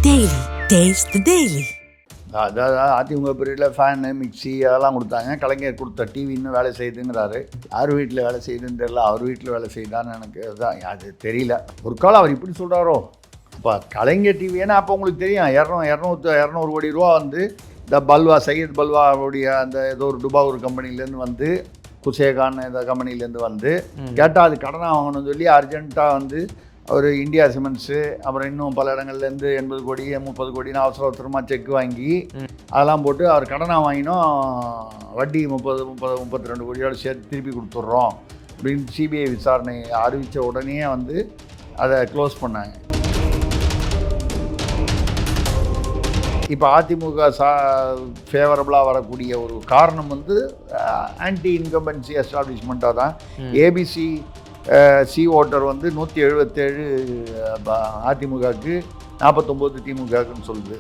Daily. Taste the Daily. அதாவது அதிமுக பீரியடில் fan mixie அதெல்லாம் கொடுத்தாங்க. கலைஞர் கொடுத்த டிவி இன்னும் வேலை செய்யுதுங்கிறாரு. யார் வீட்டில் வேலை செய்யுதுன்னு தெரியல, அவர் வீட்டில் வேலை செய்யுதான்னு எனக்கு தான் அது தெரியல. ஒரு காலம் அவர் இப்படி சொல்கிறாரோ. இப்போ கலைஞர் டிவி ஏன்னா அப்போ உங்களுக்கு தெரியும் 200 கோடி ரூபா வந்து இந்த பல்வா சையத் பல்வாவுடைய அந்த ஏதோ ஒரு துபாவூர் கம்பெனிலேருந்து வந்து குசேகான் இந்த கம்பெனிலேருந்து வந்து கேட்டால் அது கடனாக வாங்கணும்னு சொல்லி அர்ஜென்ட்டாக வந்து அவர் இந்தியா சிமெண்ட்ஸு அப்புறம் இன்னும் பல இடங்கள்லேருந்து 80 கோடி 30 கோடின்னு அவசரமாக செக் வாங்கி அதெல்லாம் போட்டு அவர் கடனாக வாங்கினோம், வட்டி 32 கோடியோடு சேர்த்து திருப்பி கொடுத்துட்றோம் அப்படின்னு சிபிஐ விசாரணை அறிவித்த உடனே வந்து அதை க்ளோஸ் பண்ணாங்க. இப்போ அதிமுக ஃபேவரபுளாக வரக்கூடிய ஒரு காரணம் வந்து ஆன்டி இன்கம்பன்சி எஸ்டாப்ளிஷ்மெண்ட்டாக தான். ஏபிசி சி ஓட்டர் வந்து 177 அதிமுகவுக்கு 49 திமுகவுக்குன்னு சொல்லுது.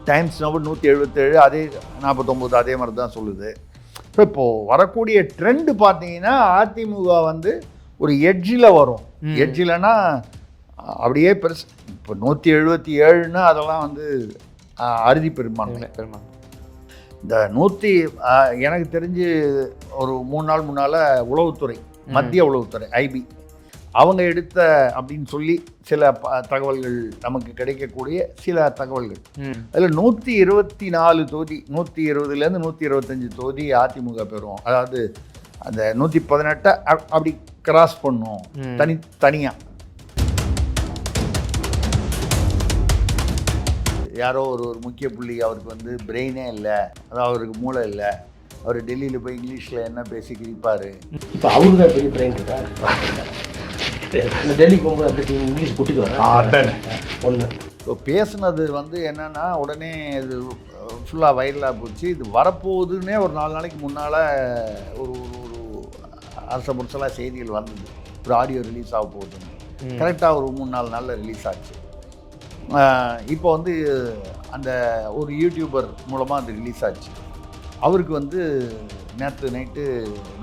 டைம்ஸ் நம்பர் 177 அதே 49 அதே மாதிரி தான் சொல்லுது. இப்போது வரக்கூடிய ட்ரெண்டு பார்த்தீங்கன்னா அதிமுக வந்து ஒரு எட்ஜில் வரும். எட்ஜில்னா அப்படியே பெருசு. இப்போ 177ன்னா அதெல்லாம் வந்து அறுதி பெரும்பான்மை. இந்த எனக்கு தெரிஞ்சு ஒரு 3 நாள் முன்னால் உளவுத்துறை மத்திய உளவுத்துறை IB அவங்க எடுத்த அப்படின்னு சொல்லி சில தகவல்கள் நமக்கு கிடைக்கக்கூடிய சில தகவல்கள். அதில் 124 தொகுதி 120லேருந்து 125 தொகுதி அதிமுக பெறும். அதாவது அந்த 118 அப்படி கிராஸ் பண்ணும் தனியாக. யாரோ ஒரு முக்கிய புள்ளி அவருக்கு வந்து பிரெயினே இல்லை, அதாவது அவருக்கு மூளை இல்லை, அவர் டெல்லியில் போய் இங்கிலீஷில் என்ன பேசி கிழிப்பார். இப்போ அவருக்கு தான் பெரிய பிரெயின் இருக்கா? டெல்லிக்கு போகும்போது அப்படி இங்கிலீஷ் கூட்டிட்டு வரேன் ஒன்று. இப்போ பேசுனது வந்து என்னென்னா உடனே இது ஃபுல்லாக வைரலாக போச்சு. இது வரப்போகுதுன்னே ஒரு 4 நாளைக்கு முன்னால் ஒரு அரச முரசலாக செய்திகள் வந்தது. ஒரு ஆடியோ ரிலீஸ் ஆக போகுதுன்னு. கரெக்டாக ஒரு 3-4 நாளில் ரிலீஸ் ஆச்சு. இப்போ வந்து அந்த ஒரு யூடியூபர் மூலமாக அது ரிலீஸ் ஆச்சு. அவருக்கு வந்து நேற்று நைட்டு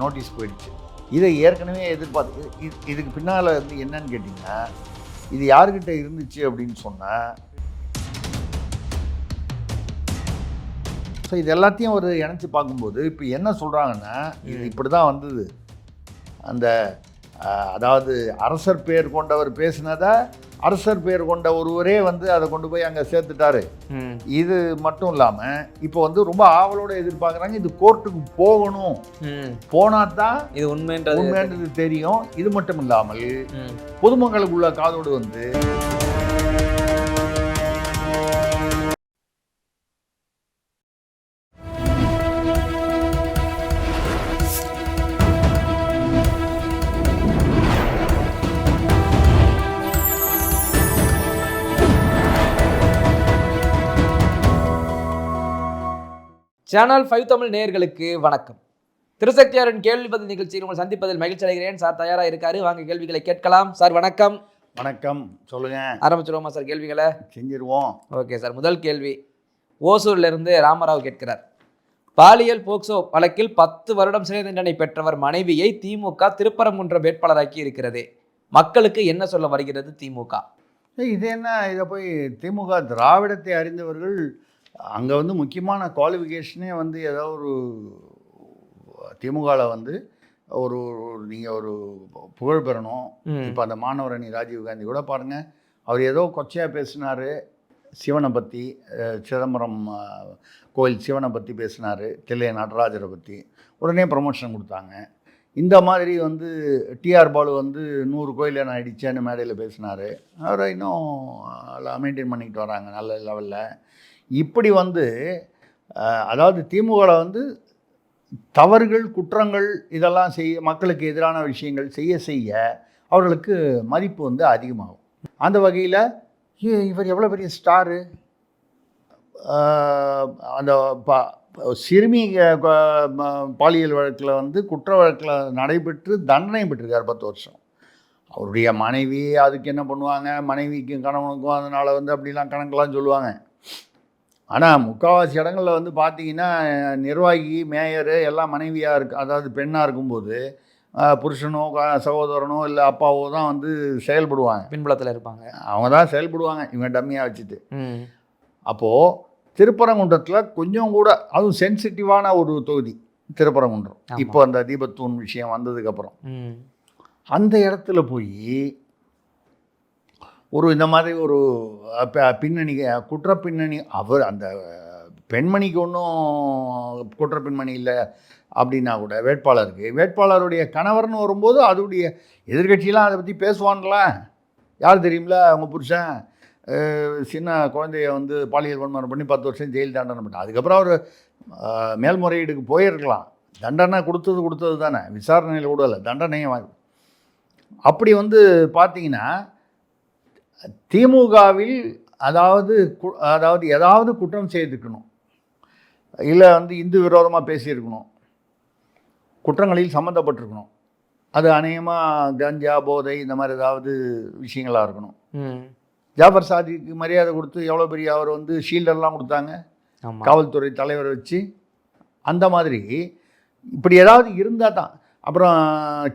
நோட்டீஸ் போயிடுச்சு. இதை ஏற்கனவே எதிர்பார்த்து இதுக்கு பின்னால் வந்து என்னன்னு கேட்டிங்கன்னா, இது யார்கிட்ட இருந்துச்சு அப்படின்னு சொன்னால், ஸோ இது எல்லாத்தையும் ஒரு இணைச்சி பார்க்கும்போது இப்போ என்ன சொல்கிறாங்கன்னா, இது இப்படி தான் வந்தது. அந்த அதாவது அரசர் பேர் கொண்டவர் பேசினதை அரசர் பேர் கொண்ட ஒருவரே வந்து அதை கொண்டு போய் அங்கே சேர்த்துட்டாரு. இது மட்டும் இல்லாமல் இப்போ வந்து ரொம்ப ஆவலோடு எதிர்பார்க்குறாங்க, இது கோர்ட்டுக்கு போகணும், போனால் தான் இது உண்மைன்றது தெரியும். இது மட்டும் இல்லாமல் பொதுமக்களுக்கு உள்ள காதோடு வந்து சேனல் 5 தமிழ் நேயர்களுக்கு வணக்கம். திருசக்தியாரின் கேள்வி பதில் நிகழ்ச்சியில் உங்கள் சந்திப்பதில் மகிழ்ச்சி அடைகிறேன். சார் தயாராக இருக்காரு, வாங்க கேள்விகளை கேட்கலாம். சார் வணக்கம். வணக்கம், சொல்லுங்கள். ஆரம்பிச்சிருவோமா சார் கேள்விகளை? செஞ்சிருவோம். ஓகே சார், முதல் கேள்வி ஓசூர்லேருந்து ராமராவ் கேட்கிறார். பாலியல் போக்சோ வழக்கில் 10 வருடம் சிறை தண்டனை பெற்றவர் மனைவியை திமுக திருப்பரங்குன்றம் வேட்பாளராக்கி இருக்கிறது. மக்களுக்கு என்ன சொல்ல வருகிறது திமுக? இது என்ன, இதை போய் திமுக திராவிடத்தை அறிந்தவர்கள் அங்கே வந்து முக்கியமான குவாலிஃபிகேஷனே வந்து ஏதோ ஒரு திமுகவில் வந்து ஒரு நீங்கள் ஒரு புகழ் பெறணும். இப்போ அந்த மாணவர் அணி ராஜீவ்காந்தி கூட பாருங்கள், அவர் ஏதோ கொச்சையாக பேசினார் சிவனை பற்றி, சிதம்பரம் கோயில் சிவனை பற்றி பேசினார், தில்லைய நடராஜரை பற்றி, உடனே ப்ரமோஷன் கொடுத்தாங்க. இந்த மாதிரி வந்து டிஆர் பாலு வந்து 100 கோயிலை நான் அடித்தேன்னு மேடையில் பேசினார். அவரை இன்னும் மெயின்டைன் பண்ணிக்கிட்டு வராங்க நல்ல லெவலில். இப்படி வந்து அதாவது திமுகவில் வந்து தவறுகள் குற்றங்கள் இதெல்லாம் மக்களுக்கு எதிரான விஷயங்கள் செய்ய அவர்களுக்கு மதிப்பு வந்து அதிகமாகும். அந்த வகையில் இவர் எவ்வளோ பெரிய ஸ்டாரு, அந்த சிறுமி பாலியல் வழக்கில் வந்து குற்ற வழக்கில் நடைபெற்று தண்டனை பெற்றிருக்கார் 10 வருஷம். அவருடைய மனைவி அதுக்கு என்ன பண்ணுவாங்க, மனைவிக்கும் கணவனுக்கும் அதனால் வந்து அப்படிலாம் கணக்கெல்லாம் சொல்லுவாங்க. ஆனால் முக்கால்வாசி இடங்களில் வந்து பார்த்தீங்கன்னா நிர்வாகி மேயரு எல்லாம் மனைவியாக அதாவது பெண்ணாக இருக்கும்போது புருஷனோ சகோதரனோ இல்லை அப்பாவோ தான் வந்து செயல்படுவாங்க, பின்புலத்தில் இருப்பாங்க, அவங்க தான் செயல்படுவாங்க இவங்க டம்மியாக வச்சுட்டு. ம், அப்போது திருப்பரங்குன்றத்தில் கொஞ்சம் கூட அதுவும் சென்சிட்டிவான ஒரு தொகுதி திருப்பரங்குன்றம். இப்போ அந்த தீபத்தூண் விஷயம் வந்ததுக்கப்புறம் ம், அந்த இடத்துல போய் ஒரு இந்த மாதிரி ஒரு பின்னணி குற்ற பின்னணி, அவர் அந்த பெண்மணிக்கு ஒன்றும் குற்ற பின்னணி இல்லை அப்படின்னா கூட வேட்பாளருடைய கணவர்னு வரும்போது அதோடைய எதிர்கட்சியெலாம் அதை பற்றி பேசுவான்ல. யார் தெரியுமில, அவங்க புருஷன் சின்ன குழந்தைய வந்து பாலியல் வன்முறை பண்ணி 10 வருஷம் ஜெயில் தண்டனை பண்ணான். அதுக்கப்புறம் அவர் மேல்முறையீடுக்கு போயிருக்கலாம். தண்டனை கொடுத்தது தானே, விசாரணையில் கூட இல்லை, தண்டனையும் வாங்கி. அப்படி வந்து பார்த்தீங்கன்னா திமுகவில் அதாவது ஏதாவது குற்றம் செய்திருக்கணும், இல்லை வந்து இந்து விரோதமாக பேசியிருக்கணும், குற்றங்களில் சம்மந்தப்பட்டிருக்கணும். அது அநேகமாக கஞ்சா போதை இந்த மாதிரி ஏதாவது விஷயங்களாக இருக்கணும். ஜாஃபர் சாதிக்கு மரியாதை கொடுத்து எவ்வளோ பெரிய அவர் வந்து ஷீல்டெல்லாம் கொடுத்தாங்க காவல்துறை தலைவரை வச்சு. அந்த மாதிரி இப்படி ஏதாவது இருந்தால் தான். அப்புறம்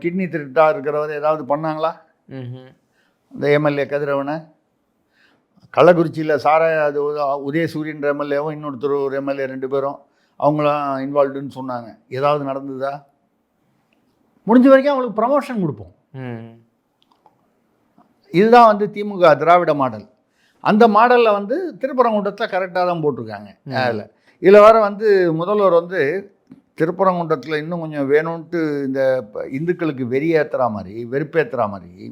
கிட்னி திருட்டாக இருக்கிறவர் ஏதாவது பண்ணாங்களா? இந்த எம்எல்ஏ கதிரவனை கள்ளக்குறிச்சியில் அது உதயசூரியன்ற எம்எல்ஏவும் இன்னொருத்தர் ஒரு எம்எல்ஏ 2 பேரும் அவங்களாம் இன்வால்வ்டுன்னு சொன்னாங்க. ஏதாவது நடந்ததா? முடிஞ்ச வரைக்கும் அவங்களுக்கு ப்ரமோஷன் கொடுப்போம். இதுதான் வந்து திமுக திராவிட மாடல். அந்த மாடலில் வந்து திருப்பரங்குன்றத்தில் கரெக்டாக தான் போட்டிருக்காங்க. இதில் வர வந்து முதல்வர் வந்து திருப்பரங்குன்றத்தில் இன்னும் கொஞ்சம் வேணும்ன்ட்டு இந்த இந்துக்களுக்கு வெறுப்பேற்றுற மாதிரி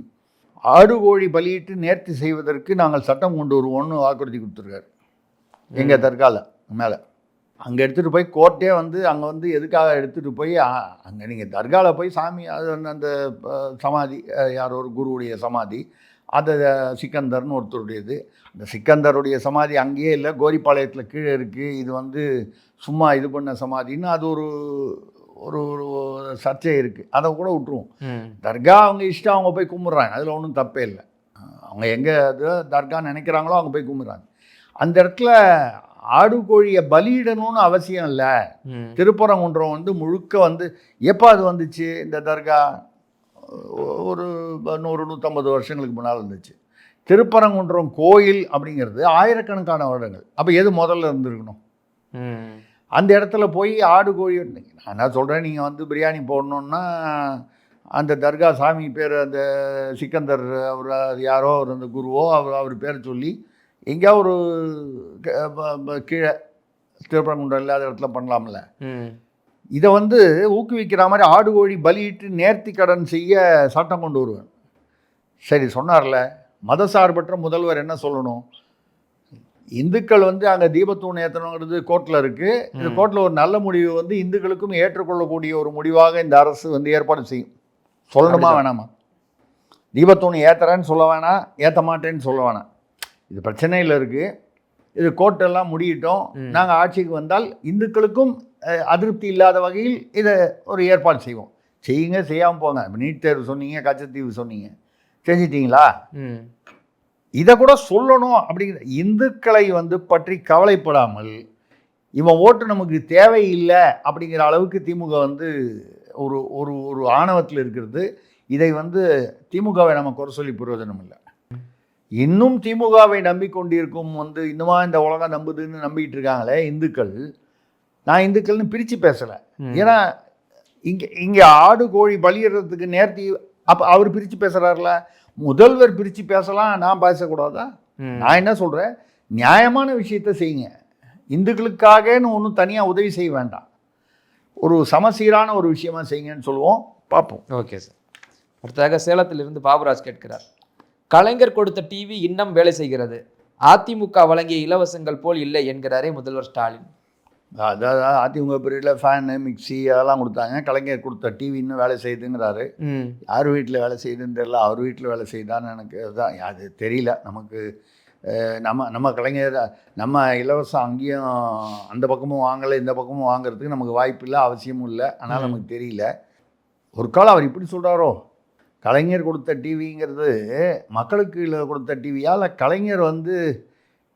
ஆடு கோழி பலியிட்டு நேர்த்தி செய்வதற்கு நாங்கள் சட்டம் கொண்டு வருவோம்னு வாக்குறுதி கொடுத்துருக்காரு எங்கள் தர்காவில் மேலே. அங்கே எடுத்துகிட்டு போய் கோர்ட்டே வந்து அங்கே வந்து எதுக்காக எடுத்துகிட்டு போய் அங்கே நீங்கள் தர்காவில் போய் சாமி அது வந்து அந்த சமாதி யாரோ ஒரு குருவுடைய சமாதி, அது சிக்கந்தர்னு ஒருத்தருடையது. அந்த சிக்கந்தருடைய சமாதி அங்கேயே இல்லை, கோரிப்பாளையத்தில் கீழே இருக்குது. இது வந்து சும்மா இது பண்ண சமாதின்னு அது ஒரு ஒரு சர்ச்சை இருக்குது. அதை கூட விட்டுருவோம். தர்கா அவங்க இஷ்டம், அவங்க போய் கும்பிட்றாங்க, அதில் ஒன்றும் தப்பே இல்லை. அவங்க எங்கே அது தர்கா நினைக்கிறாங்களோ அவங்க போய் கும்பிட்றாங்க. அந்த இடத்துல ஆடு கோழியை பலியிடணும்னு அவசியம் இல்லை. திருப்பரங்குன்றம் வந்து முழுக்க வந்து எப்போ அது வந்துச்சு, இந்த தர்கா ஒரு 100-150 வருஷங்களுக்கு முன்னால் இருந்துச்சு. திருப்பரங்குன்றம் கோயில் அப்படிங்கிறது ஆயிரக்கணக்கான வருடங்கள். அப்போ எது முதல்ல இருந்திருக்கணும்? அந்த இடத்துல போய் ஆடு கோழி, நான் என்ன சொல்கிறேன், நீங்கள் வந்து பிரியாணி போடணுன்னா அந்த தர்கா சாமி பேர் அந்த சிக்கந்தர் அவர் யாரோ அவர் அந்த குருவோ அவர் பேரை சொல்லி எங்கேயா ஒரு கீழே திருப்பரங்குன்றம் இல்லாத இடத்துல பண்ணலாம்ல. இதை வந்து ஊக்குவிக்கிற மாதிரி ஆடு கோழி பலியிட்டு நேர்த்தி கடன் செய்ய சட்டம் கொண்டு வருவேன். சரி சொன்னார்ல, மதசார்பற்ற முதல்வர் என்ன சொல்லணும்? இந்துக்கள் வந்து அங்கே தீபத்தூண் ஏற்றணுங்கிறது கோர்ட்டில் இருக்குது. இந்த கோர்ட்டில் ஒரு நல்ல முடிவு வந்து இந்துக்களுக்கும் ஏற்றுக்கொள்ளக்கூடிய ஒரு முடிவாக இந்த அரசு வந்து ஏற்பாடு செய்யும். சொல்லணுமா வேணாமா? தீபத்தூண் ஏற்றுறேன்னு சொல்ல வேணாம், ஏற்ற மாட்டேன்னு சொல்ல வேணாம். இது பிரச்சனையில் இருக்குது, இது கோர்ட்டெல்லாம் முடியிட்டோம், நாங்கள் ஆட்சிக்கு வந்தால் இந்துக்களுக்கும் அதிருப்தி இல்லாத வகையில் இதை ஒரு ஏற்பாடு செய்வோம். செய்யுங்க, செய்யாமல் போங்க. இப்போ நீட் தேர்வு சொன்னீங்க, கச்சத்தீவு சொன்னீங்க, செஞ்சிட்டிங்களா? இதை கூட சொல்லணும். அப்படிங்கிற இந்துக்களை வந்து பற்றி கவலைப்படாமல் இவன் ஓட்டு நமக்கு தேவையில்லை அப்படிங்கிற அளவுக்கு திமுக வந்து ஒரு ஒரு ஒரு ஆணவத்தில் இருக்கிறது. இதை வந்து திமுகவை நம்ம குறை சொல்லி பிரயோஜனம் இல்லை. இன்னும் திமுகவை நம்பிக்கொண்டிருக்கும் வந்து இன்னுமா இந்த உலகம் நம்புதுன்னு நம்பிக்கிட்டு இருக்காங்களே இந்துக்கள். நான் இந்துக்கள்னு பிரித்து பேசலை. ஏன்னா இங்கே ஆடு கோழி பலியிடுறதுக்கு நேர்த்தி அப்போ அவர் பிரித்து பேசுகிறார்ல, முதல்வர் பிரித்து பேசலாம், நான் பேசக்கூடாதா? நான் என்ன சொல்கிறேன், நியாயமான விஷயத்த செய்யுங்க. இந்துக்களுக்காகன்னு ஒன்றும் தனியாக உதவி செய்ய வேண்டாம், ஒரு சமசீரான ஒரு விஷயமா செய்யுங்கன்னு சொல்லுவோம். பார்ப்போம். Okay sir. அடுத்ததாக சேலத்திலிருந்து பாபுராஜ் கேட்கிறார், கலைஞர் கொடுத்த டிவி இன்னும் வேலை செய்கிறது, அதிமுக வழங்கிய இலவசங்கள் போல் இல்லை என்கிறாரே முதல்வர் ஸ்டாலின். அதாவது அதிமுக பீரியடில் ஃபேனு மிக்சி அதெல்லாம் கொடுத்தாங்க, கலைஞர் கொடுத்த டிவி இன்னும் வேலை செய்யுதுங்கிறாரு. யார் வீட்டில் வேலை செய்யுதுன்னு தெரியல, அவர் வீட்டில் வேலை செய்யுதான்னு எனக்கு அதுதான் அது தெரியல. நமக்கு நம்ம கலைஞர் நம்ம இலவசம் அங்கேயும் அந்த பக்கமும் வாங்கலை, இந்த பக்கமும் வாங்கிறதுக்கு நமக்கு வாய்ப்பு இல்லை, அவசியமும் இல்லை. அதனால் நமக்கு தெரியல. ஒரு காலம் அவர் இப்படி சொல்கிறாரோ, கலைஞர் கொடுத்த டிவிங்கிறது மக்களுக்கு கொடுத்த டிவியா, இல்லை கலைஞர் வந்து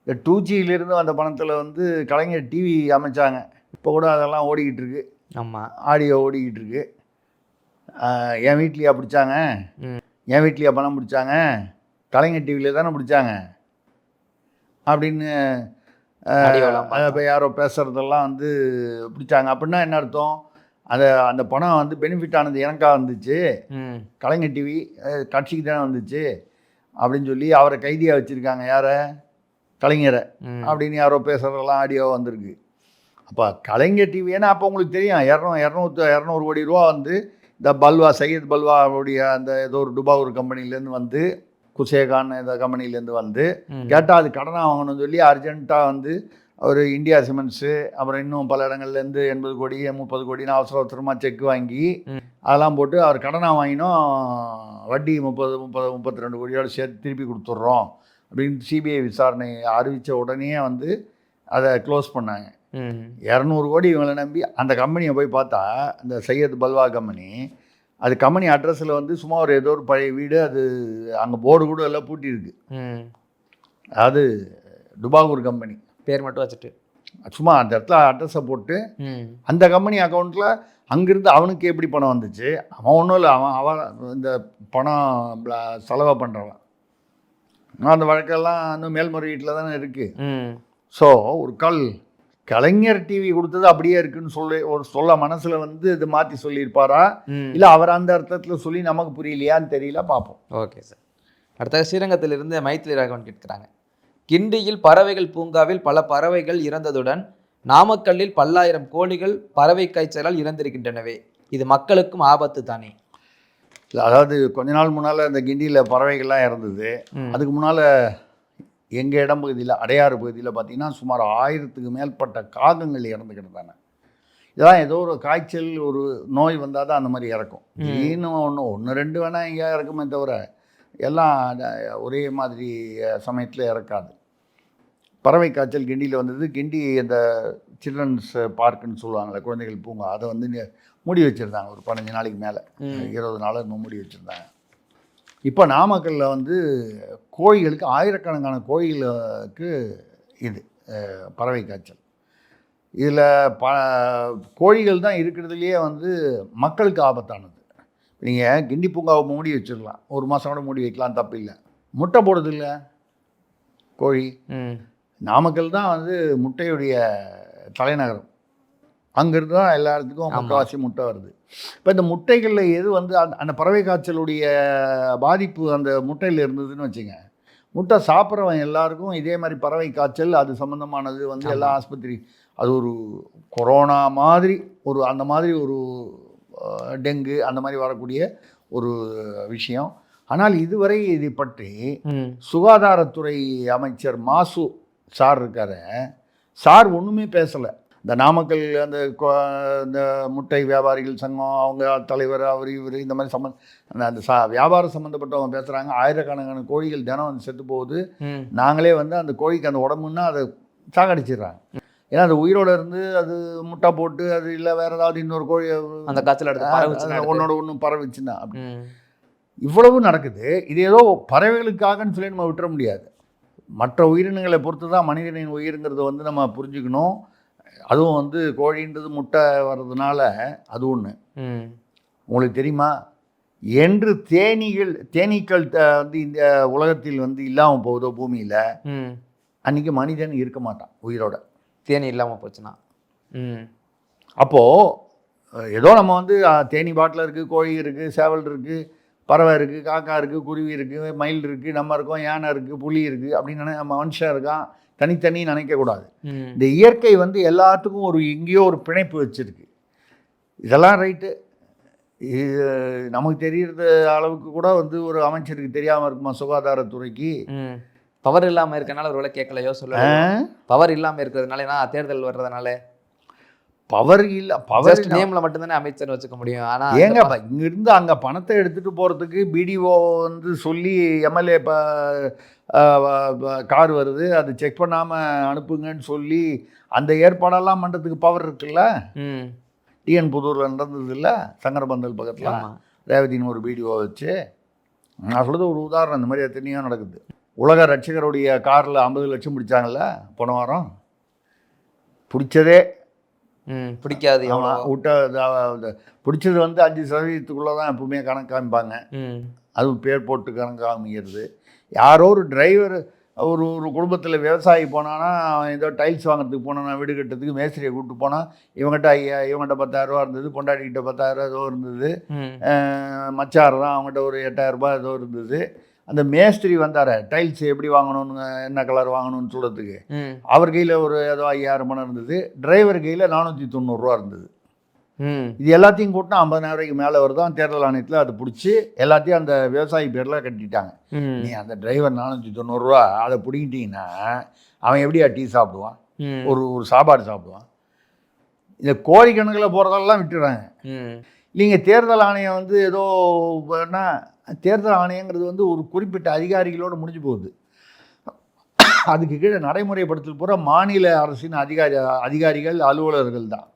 இந்த 2Gயிலிருந்து அந்த பணத்தில் வந்து கலைஞர் டிவி அமைச்சாங்க. இப்போ கூட அதெல்லாம் ஓடிக்கிட்டு இருக்கு. ஆமாம், ஆடியோ ஓடிக்கிட்டு இருக்கு. என் வீட்லையா பிடிச்சாங்க, என் வீட்லையா பணம் பிடிச்சாங்க, கலைஞர் டிவியில் தானே பிடிச்சாங்க அப்படின்னு இப்போ யாரோ பேசுகிறதெல்லாம் வந்து பிடிச்சாங்க. அப்படின்னா என்ன அர்த்தம்? அந்த பணம் வந்து பெனிஃபிட் ஆனது எனக்காக வந்துச்சு, கலைஞர் டிவி கட்சிக்கு தானே வந்துச்சு அப்படின்னு சொல்லி அவரை கைதியாக வச்சுருக்காங்க. யாரை? கலைஞரை அப்படின்னு யாரோ பேசுகிறதெல்லாம் ஆடியோ வந்திருக்கு. அப்போ கலைஞர் டிவி ஏன்னா அப்போ உங்களுக்கு தெரியும் 200 கோடி ரூபா வந்து இந்த பல்வா சையத் பல்வாவுடைய அந்த ஏதோ ஒரு துபாவூர் கம்பெனிலேருந்து வந்து குசேகான் இந்த கம்பெனிலேருந்து வந்து கேட்டால் அது கடனாக வாங்கணும்னு சொல்லி அர்ஜென்ட்டாக வந்து ஒரு இந்தியா சிமெண்ட்ஸு அப்புறம் இன்னும் பல இடங்கள்லேருந்து 80 கோடி 30 கோடின்னு அவசரமாக செக் வாங்கி அதெல்லாம் போட்டு அவர் கடனாக வாங்கினோம், வட்டி 32 கோடியோடு சேர்த்து திருப்பி கொடுத்துட்றோம் அப்படின்னு சிபிஐ விசாரணை அறிவித்த உடனே வந்து அதை க்ளோஸ் பண்ணாங்க. 200 கோடி இவங்களை நம்பி அந்த கம்பெனியை போய் பார்த்தா இந்த சையத் பல்வா கம்பெனி, அது கம்பெனி அட்ரஸில் வந்து சும்மா ஒரு ஏதோ ஒரு பழைய வீடு, அது அங்கே போர்டு கூட எல்லாம் பூட்டியிருக்கு. அது துபாகூர் கம்பெனி பேர் மட்டும் வச்சுட்டு சும்மா அந்த இடத்துல அட்ரஸை போட்டு அந்த கம்பெனி அக்கௌண்ட்டில் அங்கேருந்து அவனுக்கு எப்படி பணம் வந்துச்சு? அவன் ஒன்றும் இல்லை, அவன் இந்த பணம் செலவை பண்ணுறவன். அந்த வழக்கெல்லாம் இன்னும் மேல்முறையீட்டில் தானே இருக்குது. ஸோ ஒரு கலைஞர் டிவி கொடுத்தது அப்படியே இருக்குன்னு சொல்ல மனசில் வந்து இது மாற்றி சொல்லியிருப்பாரா, இல்லை அவர் அந்த அர்த்தத்தில் சொல்லி நமக்கு புரியலையான்னு தெரியல, பார்ப்போம். Okay sir. அடுத்த ஸ்ரீரங்கத்திலிருந்து மைத்திரி ராகவன் கேட்குறாங்க, கிண்டியில் பறவைகள் பூங்காவில் பல பறவைகள் இறந்ததுடன் நாமக்கல்லில் பல்லாயிரம் கோழிகள் பறவை காய்ச்சலால் இறந்திருக்கின்றனவே, இது மக்களுக்கும் ஆபத்து தானே? அதாவது கொஞ்ச நாள் முன்னால் இந்த கிண்டியில் பறவைகள்லாம் இறந்தது. அதுக்கு முன்னால் எங்கள் இடம் பகுதியில் அடையாறு பகுதியில் பார்த்திங்கன்னா சுமார் 1000க்கு மேற்பட்ட காகங்கள் இறந்துக்கிட்டு தானே. இதெல்லாம் ஏதோ ஒரு காய்ச்சல் ஒரு நோய் வந்தால் தான் அந்த மாதிரி இறக்கும். இன்னும் ஒன்று 2 வேணால் எங்கேயா இறக்குமே தவிர எல்லாம் ஒரே மாதிரி சமயத்தில் இறக்காது. பறவை காய்ச்சல் கிண்டியில் வந்தது. கிண்டி அந்த சில்ட்ரன்ஸ் பார்க்குன்னு சொல்லுவாங்கள்ல, குழந்தைகள் பூங்கா, அதை வந்து மூடி வச்சுருந்தாங்க ஒரு 15 நாளைக்கு மேலே, 20 நாள் இன்னும் மூடி வச்சுருந்தாங்க. இப்போ நாமக்கல்லில் வந்து கோழிகளுக்கு ஆயிரக்கணக்கான கோழிகளுக்கு இது பறவை காய்ச்சல். இதில் கோழிகள் தான் இருக்கிறதுலையே வந்து மக்களுக்கு ஆபத்தானது. நீங்கள் கிண்டி பூங்காவை மூடி வச்சிடலாம், 1 மாதம் கூட மூடி வைக்கலாம், தப்பு இல்லை. முட்டை போடுறது இல்லை கோழி. நாமக்கல் தான் வந்து முட்டையுடைய தலைநகரம். அங்கேருந்து தான் எல்லா இடத்துக்கும் முட்டைவாசி முட்டை வருது. இப்போ இந்த முட்டைகளில் எது வந்து அந்த பறவை காய்ச்சலுடைய பாதிப்பு அந்த முட்டையில் இருந்ததுன்னு வச்சுங்க, முட்டை சாப்பிட்றவன் எல்லாருக்கும் இதே மாதிரி பறவை காய்ச்சல் அது சம்மந்தமானது வந்து எல்லா ஆஸ்பத்திரி, அது ஒரு கொரோனா மாதிரி ஒரு அந்த மாதிரி ஒரு டெங்கு அந்த மாதிரி வரக்கூடிய ஒரு விஷயம். ஆனால் இதுவரை இதை பற்றி சுகாதாரத்துறை அமைச்சர் மாசு சார் இருக்காரு, சார் ஒன்றுமே பேசலை. இந்த நாமக்கல் அந்த முட்டை வியாபாரிகள் சங்கம் அவங்க தலைவர் அவர் இவர் இந்த மாதிரி அந்த வியாபாரம் சம்மந்தப்பட்டவங்க பேசுகிறாங்க. ஆயிரக்கணக்கான கோழிகள் தினம் வந்து செத்து போகுது. நாங்களே வந்து அந்த கோழிக்கு அந்த உடம்புன்னா அதை சாகடிச்சிடுறாங்க. ஏன்னா அது உயிரோடு இருந்து அது முட்டை போட்டு அது இல்லை வேறு ஏதாவது இன்னொரு கோழி அந்த காய்ச்சல் ஒன்னோட ஒன்றும் பரவிச்சுன்னா அப்படி இவ்வளவு நடக்குது. இது ஏதோ பறவைகளுக்காகன்னு சொல்லி நம்ம விட்டுற முடியாது. மற்ற உயிரினங்களை பொறுத்து தான் மனிதனின் உயிருங்கிறத வந்து நம்ம புரிஞ்சுக்கணும். அதுவும் வந்து கோழின்றது முட்டை வர்றதுனால அது ஒன்று. உங்களுக்கு தெரியுமா, என்று தேனீக்கள் வந்து இந்த உலகத்தில் வந்து இல்லாமல் போகுதோ பூமியில், அன்றைக்கி மனிதன் இருக்க மாட்டான் உயிரோட. தேனி இல்லாமல் போச்சுன்னா அப்போது ஏதோ நம்ம வந்து தேனி பாட்டில் இருக்குது, கோழி இருக்குது, சேவல் இருக்குது, பறவை இருக்குது, காக்கா இருக்குது, குருவி இருக்குது, மயில் இருக்குது, நம்ம இருக்கோம், யானை இருக்குது, புலி இருக்குது அப்படின்னு நம்ம மனுஷன் இருக்கான், தனித்தனி நினைக்கக்கூடாது. இந்த இயற்கை வந்து எல்லாத்துக்கும் ஒரு எங்கேயோ ஒரு பிணைப்பு வச்சுருக்கு. இதெல்லாம் ரைட்டு, இது நமக்கு தெரிகிற அளவுக்கு கூட வந்து ஒரு அமைச்சருக்கு தெரியாமல் இருக்குமா சுகாதாரத்துறைக்கு? பவர் இல்லாமல் இருக்கனால ஒரு வேலை கேட்கலையோ சொல்ல. பவர் இல்லாமல் இருக்கிறதுனால ஏன்னா தேர்தல் வர்றதுனால பவர் இல்லை, பவர் நேமில் மட்டும்தானே அமைச்சர் வச்சுக்க முடியும். ஆனால் ஏங்க இங்கேருந்து அங்கே பணத்தை எடுத்துகிட்டு போகிறதுக்கு பிடிஓ வந்து சொல்லி எம்எல்ஏ இப்போ கார் வருது அது செக் பண்ணாமல் அனுப்புங்கன்னு சொல்லி அந்த ஏற்பாடெல்லாம் பண்ணுறதுக்கு பவர் இருக்குல்ல. டிஎன் புதூரில் நடந்தது இல்லை, சங்கரபந்தல் பக்கத்தில் ரேவதின்னு ஒரு பிடிஓ வச்சு. நான் சொல்கிறது ஒரு உதாரணம், இந்த மாதிரி எத்தனையோ நடக்குது. உலக ரட்சகருடைய காரில் 50 லட்சம் பிடிச்சாங்கல்ல போன வாரம், பிடிச்சதே பிடிக்காது விட்ட பிடிச்சது வந்து 5% தான் எப்பவுமே கணக்கு காமிப்பாங்க. அதுவும் பேர் போட்டு கணக்கு காமிக்கிறது. யாரோ ஒரு டிரைவர் ஒரு குடும்பத்தில் விவசாயி போனான்னா, அவன் ஏதோ டைல்ஸ் வாங்குறதுக்கு போனான்னா, வீடு கட்டுறதுக்கு மேஸ்திரியை கூப்பிட்டு போனால், இவங்ககிட்ட இவங்ககிட்ட 10,000 இருந்தது, பொண்டாட்டிக்கிட்ட 10,000 ஏதோ இருந்தது, மச்சார் தான் அவங்ககிட்ட ஒரு 8,000 ஏதோ இருந்தது. அந்த மேஸ்திரி வந்தார் டைல்ஸ் எப்படி வாங்கணும்னு, என்ன கலர் வாங்கணும்னு சொல்கிறதுக்கு, அவர் கையில் ஒரு ஏதோ 5,000 பணம் இருந்தது, டிரைவர் கையில் 490 இருந்தது. இது எல்லாத்தையும் கூட்டினா 50,000 மேலே வருதான். தேர்தல் ஆணையத்தில் அதை பிடிச்சி எல்லாத்தையும் அந்த விவசாயி பேரில் கட்டிட்டாங்க. நீ அந்த டிரைவர் 490 அதை பிடிக்கிட்டீங்கன்னா அவன் எப்படியா டீ சாப்பிடுவான், ஒரு சாப்பாடு சாப்பிடுவான்? இந்த கோடிக்கணக்கில் போகிறதெல்லாம் விட்டுறாங்க. இல்லைங்க, தேர்தல் ஆணையம் வந்து ஏதோ தேர்தல் ஆணையங்கிறது வந்து ஒரு குறிப்பிட்ட அதிகாரிகளோடு முடிஞ்சு போகுது. அதுக்கு கீழே நடைமுறைப்படுத்தல் பூரா மாநில அரசின் அதிகாரிகள் அலுவலர்கள் தான்.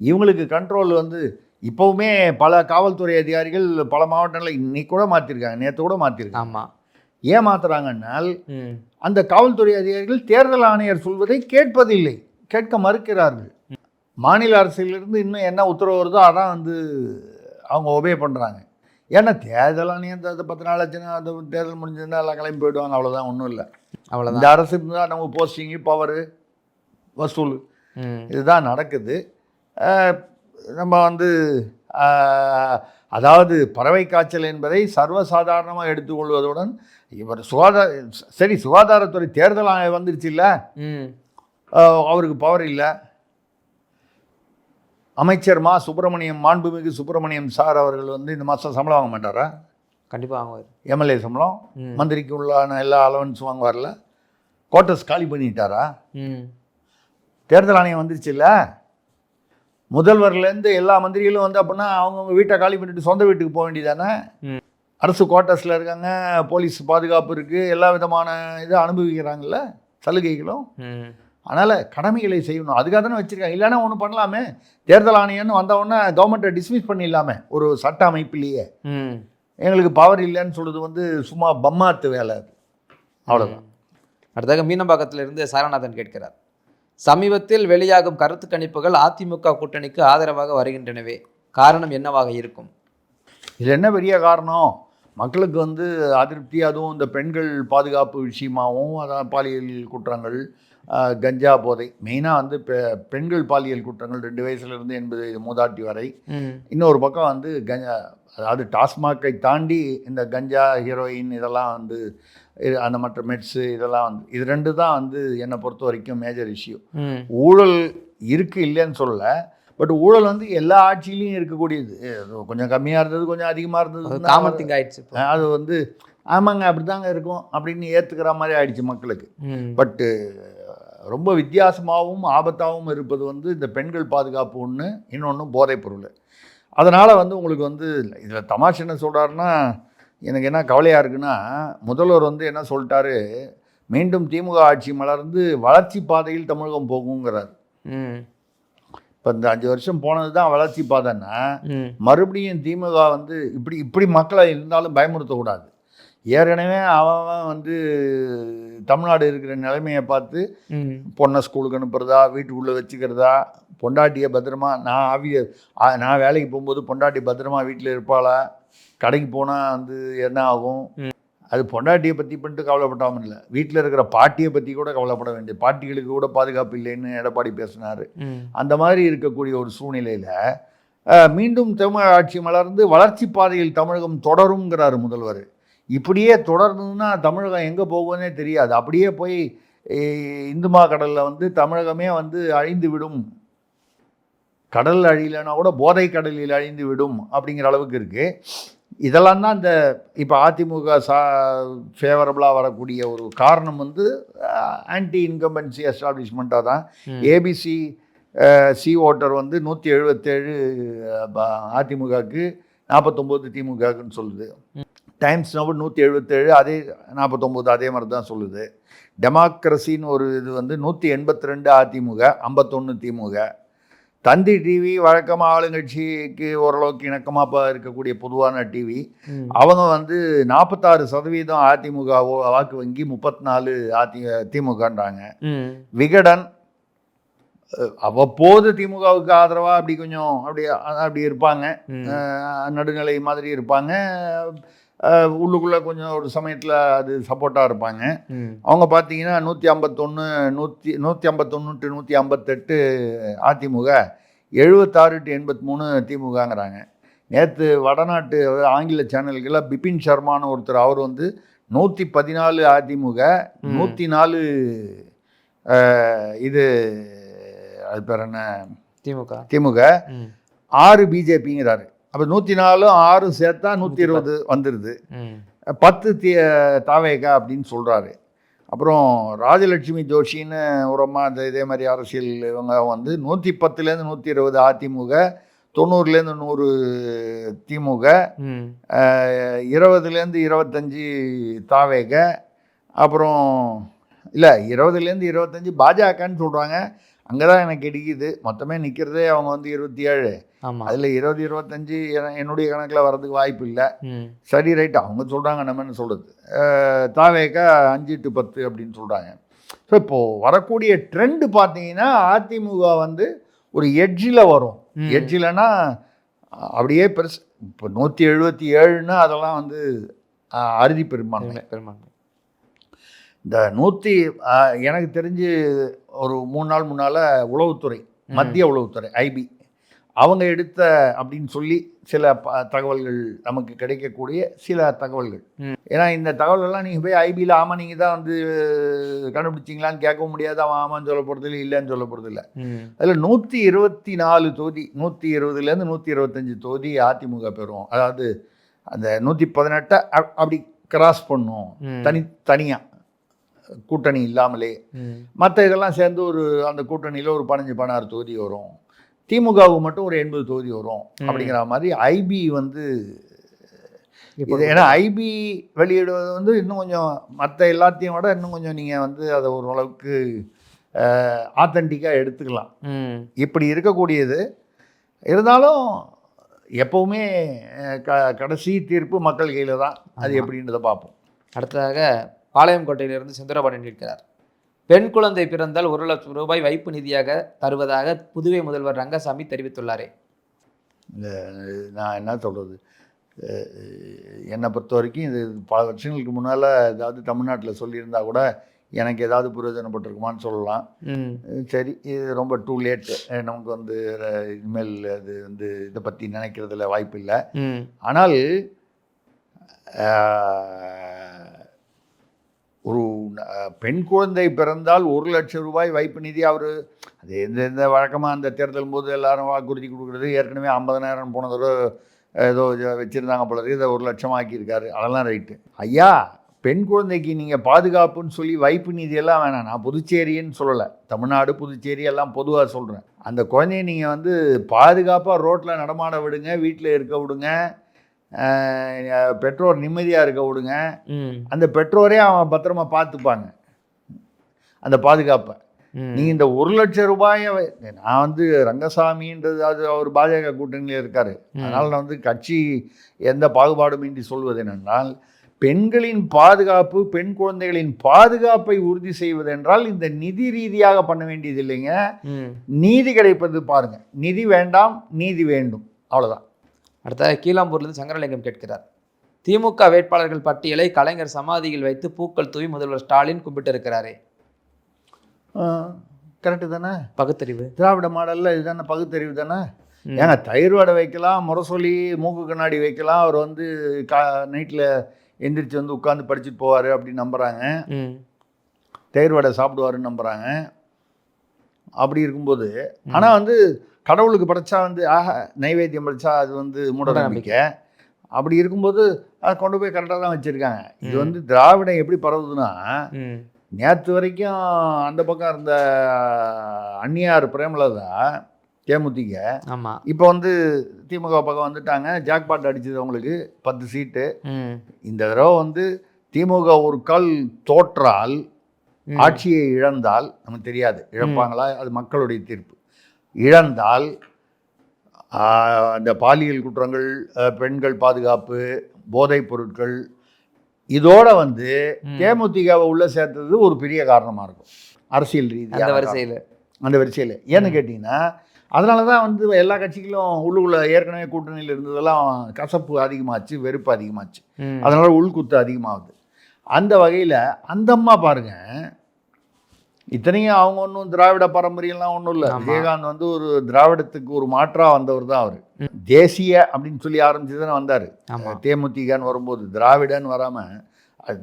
இவங்களுக்கு கண்ட்ரோல் வந்து இப்போவுமே பல காவல்துறை அதிகாரிகள் பல மாவட்டங்களில் இன்னைக்கு கூட மாற்றிருக்காங்க, நேற்று கூட மாற்றிருக்காங்க. ஆமாம். ஏன் மாற்றுறாங்கன்னால் அந்த காவல்துறை அதிகாரிகள் தேர்தல் ஆணையர் சொல்வதை கேட்பதில்லை, கேட்க மறுக்கிறார்கள். மாநில அரசிலிருந்து இன்னும் என்ன உத்தரவு வருதோ அதான் வந்து அவங்க ஒபே பண்ணுறாங்க. ஏன்னா தேர்தல் ஆணையம் 10 நாள் ஆச்சுன்னா அந்த தேர்தல் முடிஞ்சதுன்னா எல்லாம் கிளம்பி போயிடுவாங்க, அவ்வளோதான், ஒன்றும் இல்லை. அவ்வளோதான். இந்த அரசு இருந்தால் நம்ம போஸ்டிங்கு, பவரு, வசூல் இதுதான் நடக்குது. நம்ம வந்து அதாவது பறவை காய்ச்சல் என்பதை சர்வசாதாரணமாக எடுத்துக்கொள்வதுடன் இவர் சுகாதாரத்துறை தேர்தல் ஆணையம் வந்துருச்சு இல்லை, அவருக்கு பவர் இல்லை. அமைச்சர் மாண்புமிகு சுப்பிரமணியம் சார் அவர்கள் வந்து இந்த மாதம் சம்பளம் வாங்க மாட்டாரா? கண்டிப்பாக வாங்குவார். எம்எல்ஏ சம்பளம், மந்திரிக்கு உள்ளான எல்லா அலவன்ஸும் வாங்குவார்ல. கோட்டர்ஸ் காலி பண்ணிட்டாரா? தேர்தல் ஆணையம் வந்துருச்சு இல்லை, முதல்வர்லேருந்து எல்லா மந்திரிகளும் வந்து அப்படின்னா அவங்கவுங்க வீட்டை காலி பண்ணிட்டு சொந்த வீட்டுக்கு போக வேண்டியதானே. அரசு குவார்ட்டர்ஸில் இருக்காங்க, போலீஸ் பாதுகாப்பு இருக்குது, எல்லா விதமான இதை அனுபவிக்கிறாங்கல்ல, சலுகைகளும். அதனால் கடமைகளை செய்யணும், அதுக்காக தானே வச்சுருக்காங்க. இல்லைன்னா ஒன்று பண்ணலாமே, தேர்தல் ஆணையம்னு வந்தவுடனே கவர்மெண்ட்டை டிஸ்மிஸ் பண்ணிடலாமே ஒரு சட்ட அமைப்பிலேயே. எங்களுக்கு பவர் இல்லைன்னு சொல்கிறது வந்து சும்மா பம்மாத்து வேலை, அது அவ்வளோதான். அடுத்ததாக மீனம்பாக்கத்திலிருந்து சாரநாதன் கேட்கிறார், சமீபத்தில் வெளியாகும் கருத்து கணிப்புகள் அதிமுக கூட்டணிக்கு ஆதரவாக வருகின்றனவே, காரணம் என்னவாக இருக்கும்? இதில் என்ன பெரிய காரணம்? மக்களுக்கு வந்து அதிருப்தி, அதுவும் இந்த பெண்கள் பாதுகாப்பு விஷயமாகவும், அதான் பாலியல் குற்றங்கள், கஞ்சா போதை, மெயினாக வந்து பெண்கள் பாலியல் குற்றங்கள் 2 வயசுலேருந்து 80 வயது மூதாட்டி வரை. இன்னொரு பக்கம் வந்து அதாவது டாஸ்மாகை தாண்டி இந்த கஞ்சா, ஹீரோயின் இதெல்லாம் வந்து அந்த மற்ற மெட்ஸு இதெல்லாம் வந்து இது 2 தான் வந்து என்னை பொறுத்த வரைக்கும் மேஜர் இஷ்யூ. ஊழல் இருக்குது இல்லைன்னு சொல்லலை, பட் ஊழல் வந்து எல்லா ஆட்சியிலையும் இருக்கக்கூடியது. கொஞ்சம் கம்மியாக இருந்தது, கொஞ்சம் அதிகமாக இருந்தது, காமன் திங் ஆயிடுச்சு. அது வந்து ஆமாங்க அப்படி தாங்க இருக்கும் அப்படின்னு ஏற்றுக்கிற மாதிரி ஆயிடுச்சு மக்களுக்கு. பட்டு ரொம்ப வித்தியாசமாகவும் ஆபத்தாகவும் இருப்பது வந்து இந்த பெண்கள் பாதுகாப்பு ஒன்று, இன்னொன்று போதைப் பொருள். அதனால் வந்து உங்களுக்கு வந்து இதில் தமாஷ் என்ன சொல்கிறாருன்னா, எனக்கு என்ன கவலையாக இருக்குன்னா, முதல்வர் வந்து என்ன சொல்லிட்டாரு, மீண்டும் திமுக ஆட்சி மலர்ந்து வளர்ச்சி பாதையில் தமிழகம் போகுங்கிறார். இப்போ இந்த 5 வருஷம் போனது தான் வளர்ச்சி பாதைன்னா, மறுபடியும் திமுக வந்து இப்படி மக்களை இருந்தாலும் பயமுறுத்தக்கூடாது. ஏற்கனவே அவன் வந்து தமிழ்நாடு இருக்கிற நிலைமையை பார்த்து பொண்ணை ஸ்கூலுக்கு அனுப்புறதா, வீட்டுக்குள்ளே வச்சுக்கிறதா, பொண்டாட்டியை பத்திரமா, நான் வேலைக்கு போகும்போது பொண்டாட்டி பத்திரமா வீட்டில் இருப்பாளா, கடைக்கு போனால் வந்து என்ன ஆகும், அது பொண்டாட்டியை பற்றி பண்ணிட்டு கவலைப்படாமல் இல்லை, வீட்டில் இருக்கிற பாட்டியை பற்றி கூட கவலைப்பட வேண்டிய, பாட்டிகளுக்கு கூட பாதுகாப்பு இல்லைன்னு எடப்பாடி பேசினார். அந்த மாதிரி இருக்கக்கூடிய ஒரு சூழ்நிலையில் மீண்டும் தமிழக ஆட்சி மலர்ந்து வளர்ச்சி பாதையில் தமிழகம் தொடருங்கிறார் முதல்வர். இப்படியே தொடர்ந்ததுன்னா தமிழகம் எங்கே போகுதுன்னே தெரியாது. அப்படியே போய் இந்துமா கடலில் வந்து தமிழகமே வந்து அழிந்து விடும், கடல் அழியலைன்னா கூட போதை கடலில் அழிந்து விடும் அப்படிங்கிற அளவுக்கு இருக்குது. இதெல்லாம் தான் இந்த இப்போ அதிமுக ஃபேவரபுளாக வரக்கூடிய ஒரு காரணம் வந்து ஆன்டி இன்கம்பன்சி எஸ்டாப்ளிஷ்மெண்ட்டாக தான். ஏபிசி சி ஓட்டர் வந்து 177 அதிமுகவுக்கு, 49 திமுகவுக்குன்னு சொல்லுது. டைம்ஸ் நம்பர் 177, அதே 49 அதே மாதிரி தான் சொல்லுது. டெமோக்ரஸின்னு ஒரு இது வந்து 182 அதிமுக, 51 திமுக. தந்தி டிவி வழக்கமாக ஆளுங்கட்சிக்கு ஓரளவுக்கு இணக்கமாக இருக்கக்கூடிய பொதுவான டிவி, அவங்க வந்து 46% அதிமுக வாக்கு வங்கி, 34 திமுகன்றாங்க. விகடன் அவ்வப்போது திமுகவுக்கு ஆதரவாக அப்படி கொஞ்சம் அப்படி இருப்பாங்க, நடுநிலை மாதிரி இருப்பாங்க, உள்ளுக்குள்ளே கொஞ்சம் ஒரு சமயத்தில் அது சப்போர்ட்டாக இருப்பாங்க. அவங்க பார்த்தீங்கன்னா 151 to 158 அதிமுக, 76 to 83 திமுகங்கிறாங்க. நேற்று வடநாட்டு ஆங்கில சேனல்களில் பிபின் சர்மான்னு ஒருத்தர், அவர் வந்து 114 அதிமுக, 104 இது அது பேர் என்ன திமுக, 6 பிஜேபிங்கிறாரு. அப்போ 104 6 சேர்த்தா 120 வந்துடுது, 10 தாவேகா அப்படின்னு சொல்கிறாரு. அப்புறம் ராஜலட்சுமி ஜோஷின்னு ஒரு அம்மா இதே மாதிரி அரசியல் இவங்க வந்து 110லேருந்து 120 அதிமுக, 90லேருந்து 100 திமுக, 20லேருந்து 25 தாவேக, அப்புறம் இல்லை 20லேருந்து 25 பாஜகன்னு சொல்கிறாங்க. அங்கே தான் எனக்கு இடிக்குது. மொத்தமே நிற்கிறதே அவங்க வந்து 27. அதில் 20 25 என்னுடைய கணக்கில் வர்றதுக்கு வாய்ப்பு இல்லை. சரி, ரைட், அவங்க சொல்கிறாங்க, நம்ம என்ன சொல்கிறது. தாவேக்கா 5 to 10 அப்படின்னு சொல்கிறாங்க. ஸோ இப்போது வரக்கூடிய ட்ரெண்டு பார்த்தீங்கன்னா அதிமுக வந்து ஒரு எட்ஜில் வரும். எட்ஜில்னா அப்படியே பெருசு. இப்போ 177ன்னா அதெல்லாம் வந்து அறுதி பெரும்பான்மை. இந்த எனக்கு தெரிஞ்சு ஒரு 3 நாள் முன்னால் உளவுத்துறை, மத்திய உளவுத்துறை ஐபி, அவங்க எடுத்த அப்படின்னு சொல்லி சில தகவல்கள் நமக்கு கிடைக்கக்கூடிய சில தகவல்கள். ஏன்னா இந்த தகவல்கள்லாம் நீங்கள் போய் ஐபியில் ஆமாம் நீங்கள் தான் வந்து கண்டுபிடிச்சிங்களான்னு கேட்கவும் முடியாது. அவன் ஆமான்னு சொல்ல போகிறது இல்லை, இல்லைன்னு சொல்ல போகிறது இல்லை. அதில் 124 தொகுதி, 120லேருந்து 125 தொகுதி அதிமுக பெறும். அதாவது அந்த 118 அப்படி கிராஸ் பண்ணும் தனியாக, கூட்டணி இல்லாமலே. மற்ற இதெல்லாம் சேர்ந்து ஒரு அந்த கூட்டணியில் ஒரு 15-16 தொகுதி வரும். திமுகவுக்கு மட்டும் ஒரு 80 தொகுதி வரும் அப்படிங்கிற மாதிரி ஐபி வந்து இது. ஏன்னா ஐபி வெளியிடுவது வந்து இன்னும் கொஞ்சம் மற்ற எல்லாத்தையும் விட இன்னும் கொஞ்சம் நீங்கள் வந்து அதை ஓரளவுக்கு ஆத்தென்டிக்காக எடுத்துக்கலாம். இப்படி இருக்கக்கூடியது இருந்தாலும் எப்போவுமே கடைசி தீர்ப்பு மக்கள் கையில் தான். அது எப்படின்றத பார்ப்போம். அடுத்ததாக பாளையங்கோட்டையிலிருந்து செந்தூரபாண்டியன் கேட்கிறார். பெண் குழந்தை பிறந்தால் 1 லட்சம் ரூபாய் வைப்பு நிதியாக தருவதாக புதுவை முதல்வர் ரங்கசாமி தெரிவித்துள்ளாரே. நான் என்ன சொல்கிறது, என்னை பொறுத்த வரைக்கும் இது பல வருஷங்களுக்கு முன்னால் ஏதாவது தமிழ்நாட்டில் சொல்லியிருந்தா கூட எனக்கு ஏதாவது பிரயோஜனப்பட்டிருக்குமான்னு சொல்லலாம். சரி, இது ரொம்ப டூ லேட். நமக்கு வந்து இனிமேல் அது வந்து இதை பற்றி நினைக்கிறதுல வாய்ப்பு இல்லை. ஆனால் ஒரு பெண் குழந்தை பிறந்தால் 1 லட்சம் ரூபாய் வைப்பு நிதி, அவர் அது எந்த வழக்கமாக அந்த தேர்தல் போது எல்லாரும் வாக்குறுதி கொடுக்குறது. ஏற்கனவே 50,000 போன தடவை ஏதோ வச்சுருந்தாங்க போல இருக்குது, இதை 1 லட்சம் ஆக்கியிருக்காரு. அதெல்லாம் ரைட்டு. ஐயா, பெண் குழந்தைக்கு நீங்கள் பாதுகாப்புன்னு சொல்லி வைப்பு நிதியெல்லாம் வேணாம். நான் புதுச்சேரின்னு சொல்லலை, தமிழ்நாடு புதுச்சேரி எல்லாம் பொதுவாக சொல்கிறேன். அந்த குழந்தைய நீங்கள் வந்து பாதுகாப்பாக ரோட்டில் நடமாட விடுங்க, வீட்டில் இருக்க விடுங்க, பெற்றோர் நிம்மதியாக இருக்க விடுங்க. அந்த பெற்றோரே அவன் பத்திரமா பார்த்துப்பாங்க அந்த பாதுகாப்பை. நீங்கள் இந்த 1 லட்சம் ரூபாயை, நான் வந்து ரங்கசாமின்றது அது அவர் பாஜக கூட்டணியில் இருக்கார். அதனால் நான் வந்து கட்சி எந்த பாகுபாடும் இன்றி சொல்வது என்னென்றால், பெண்களின் பாதுகாப்பு, பெண் குழந்தைகளின் பாதுகாப்பை உறுதி செய்வதென்றால் இந்த நிதி ரீதியாக பண்ண வேண்டியது இல்லைங்க. நீதி கிடைப்பது பாருங்கள். நிதி வேண்டாம், நீதி வேண்டும், அவ்வளோதான். அடுத்த கீழாம்பூர்லேருந்து சங்கரலிங்கம் கேட்கிறார். திமுக வேட்பாளர்கள் பட்டியலை கலைஞர் சமாதியில் வைத்து பூக்கள் தூவி முதல்வர் ஸ்டாலின் கும்பிட்டு இருக்கிறாரே. கரெக்டு தானே? பகுத்தறிவு திராவிட மாடலில் இதுதானே பகுத்தறிவு தானே? ஏன்னா தயிர் வடை வைக்கலாம், முரசொலி மூக்கு கண்ணாடி வைக்கலாம், அவர் வந்து நைட்டில் எந்திரிச்சு வந்து உட்காந்து படிச்சுட்டு போவார் அப்படின்னு நம்புகிறாங்க. தயிர் வடை சாப்பிடுவாருன்னு நம்புகிறாங்க. அப்படி இருக்கும்போது ஆனால் வந்து கடவுளுக்கு படைச்சா வந்து நைவேத்தியம் படைச்சா அது வந்து மூட நம்பிக்கை. அப்படி இருக்கும்போது அதை கொண்டு போய் கரெக்டாக தான் வச்சுருக்காங்க. இது வந்து திராவிடம் எப்படி பரவுதுன்னா, நேற்று வரைக்கும் அந்த பக்கம் இருந்த அந்நியார் பிரேமலதா தேமுதிக, இப்போ வந்து திமுக பக்கம் வந்துட்டாங்க. ஜாக்பாட் அடிச்சது அவங்களுக்கு 10 சீட்டு. இந்த தடவை வந்து திமுக ஒரு கால் தோற்றால், ஆட்சியை இழந்தால், நமக்கு தெரியாது இழப்பாங்களா, அது மக்களுடைய தீர்ப்பு. இழந்தால் அந்த பாலியல் குற்றங்கள், பெண்கள் பாதுகாப்பு, போதைப் பொருட்கள், இதோட வந்து தேமுதிகவை உள்ள சேர்த்தது ஒரு பெரிய காரணமாக இருக்கும் அரசியல் ரீதியாக. வரிசையில் அந்த வரிசையில். ஏன்னு கேட்டிங்கன்னா அதனால தான் வந்து எல்லா கட்சிகளும் உள்ளுக்குள்ளே ஏற்கனவே கூட்டணியில் இருந்ததெல்லாம் கசப்பு அதிகமாச்சு, வெறுப்பு அதிகமாச்சு. அதனால் உள்குத்து அதிகமாகுது. அந்த வகையில் அந்த அம்மா பாருங்கள், இத்தனையும் அவங்க ஒன்றும் திராவிட பாரம்பரியம்லாம் ஒன்றும் இல்லை. விஜயகாந்த் வந்து ஒரு திராவிடத்துக்கு ஒரு மாற்றாக வந்தவர் தான் அவர். தேசிய அப்படின்னு சொல்லி ஆரம்பிச்சு தானே வந்தார். தேமுதிகன்னு வரும்போது திராவிடன்னு வராமல்,